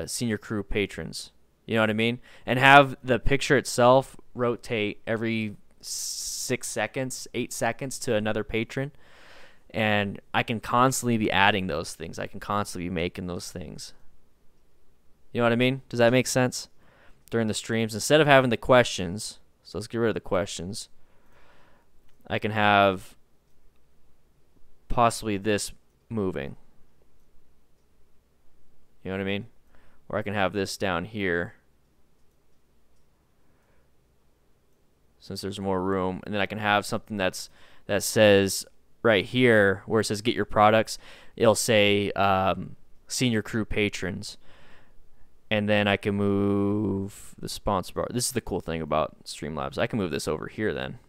senior crew patrons. You know what I mean? And have the picture itself rotate every 6 seconds, 8 seconds to another patron. And I can constantly be adding those things. I can constantly be making those things. You know what I mean? Does that make sense? During the streams, instead of having the questions, so let's get rid of the questions. I can have possibly this moving. You know what I mean? Or I can have this down here, since there's more room, and then I can have something that says right here where it says get your products, it'll say senior crew patrons, and then I can move the sponsor bar. This is the cool thing about Streamlabs. I can move this over here then.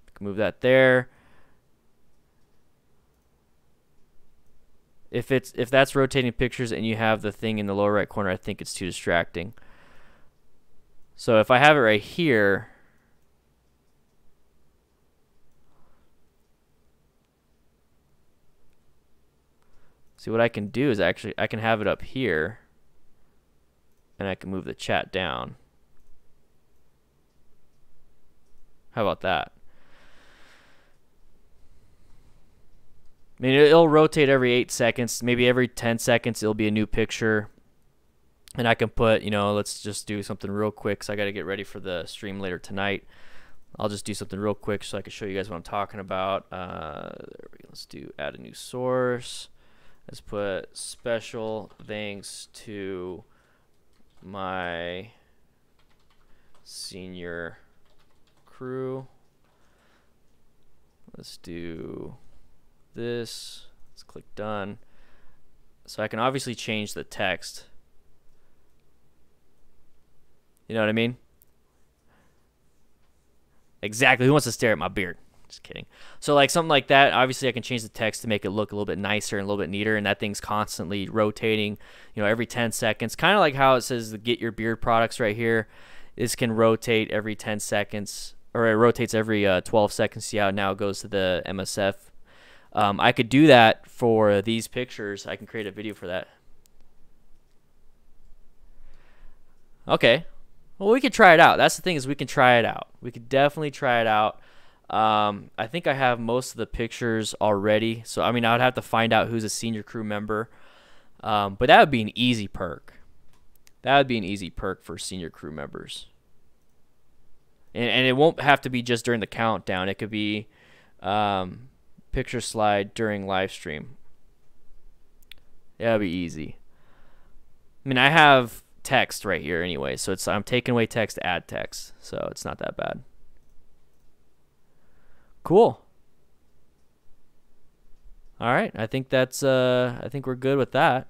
I can move that there. If that's rotating pictures and you have the thing in the lower right corner, I think it's too distracting. So if I have it right here, see what I can do is actually I can have it up here, and I can move the chat down. How about that? I mean, it'll rotate every 8 seconds, maybe every 10 seconds it'll be a new picture. And I can put, you know, let's just do something real quick, because I got to get ready for the stream later tonight. I'll just do something real quick so I can show you guys what I'm talking about. There we go. Let's do add a new source. Let's put special thanks to my senior crew. Let's do this. Let's click done. So I can obviously change the text. You know what I mean? Exactly. Who wants to stare at my beard? Just kidding. So like something like that, obviously I can change the text to make it look a little bit nicer and a little bit neater, and that thing's constantly rotating, you know, every 10 seconds. Kind of like how it says the get your beard products right here. This can rotate every 10 seconds, or it rotates every 12 seconds. See how now it goes to the MSF. I could do that for these pictures. I can create a video for that. Okay. Well, we could try it out. That's the thing, is we can try it out. We could definitely try it out. I think I have most of the pictures already. So, I mean, I would have to find out who's a senior crew member. But that would be an easy perk. That would be an easy perk for senior crew members. And it won't have to be just during the countdown. It could be picture slide during live stream. Yeah, that'd be easy. I mean, I have text right here anyway, so I'm taking away text to add text, so it's not that bad. Cool. All right, I think that's I think we're good with that.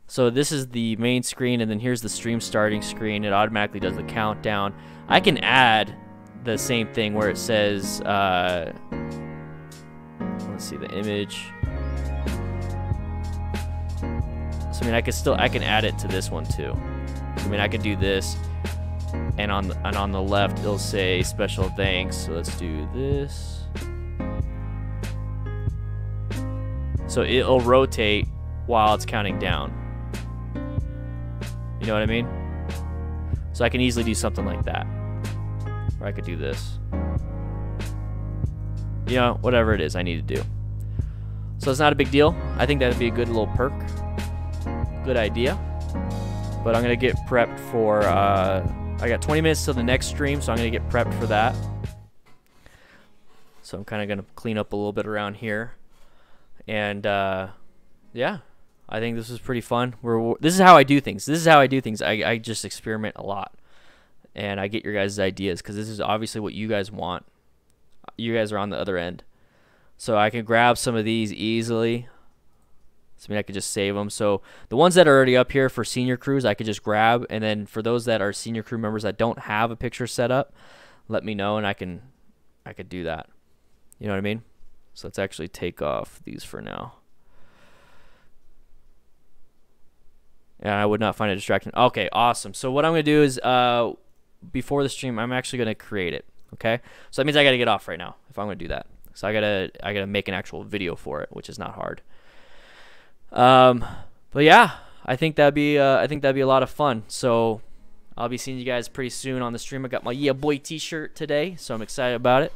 So this is the main screen, and then here's the stream starting screen. It automatically does the countdown. I can add the same thing where it says let's see the image. So I mean, I can add it to this one too. I mean, I could do this, and on the left it'll say special thanks. So let's do this. So it'll rotate while it's counting down. You know what I mean? So I can easily do something like that. Or I could do this. You know, whatever it is I need to do. So it's not a big deal. I think that'd be a good little perk. Good idea. But I'm going to get prepped for, I got 20 minutes till the next stream, so I'm going to get prepped for that. So I'm kind of going to clean up a little bit around here. And, yeah, I think this is pretty fun. This is how I do things. This is how I do things. I just experiment a lot. And I get your guys' ideas, because this is obviously what you guys want. You guys are on the other end. So I can grab some of these easily. So I mean, I could just save them. So the ones that are already up here for senior crews, I could just grab. And then for those that are senior crew members that don't have a picture set up, let me know, and I could do that. You know what I mean? So let's actually take off these for now. And I would not find it distracting. Okay, awesome. So what I'm going to do is before the stream, I'm actually going to create it. Okay? So that means I got to get off right now if I'm going to do that. So I gotta make an actual video for it, which is not hard. But yeah, I think that'd be a lot of fun. So I'll be seeing you guys pretty soon on the stream. I got my Yeah Boy t-shirt today, so I'm excited about it.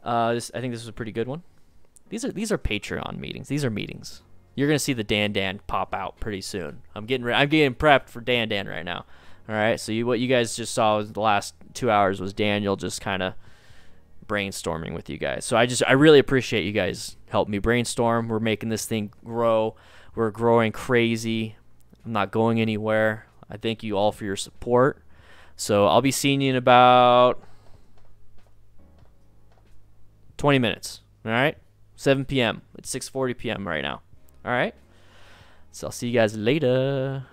I think this was a pretty good one. These are Patreon meetings. These are meetings. You're gonna see the Dan pop out pretty soon. I'm getting prepped for Dan right now. All right. So what you guys just saw was the last 2 hours was Daniel just kind of brainstorming with you guys. So I really appreciate you guys helping me brainstorm. We're making this thing grow. We're growing crazy. I'm not going anywhere. I thank you all for your support. So I'll be seeing you in about 20 minutes. All right. 7 p.m. It's 6:40 p.m. right now. All right. So I'll see you guys later.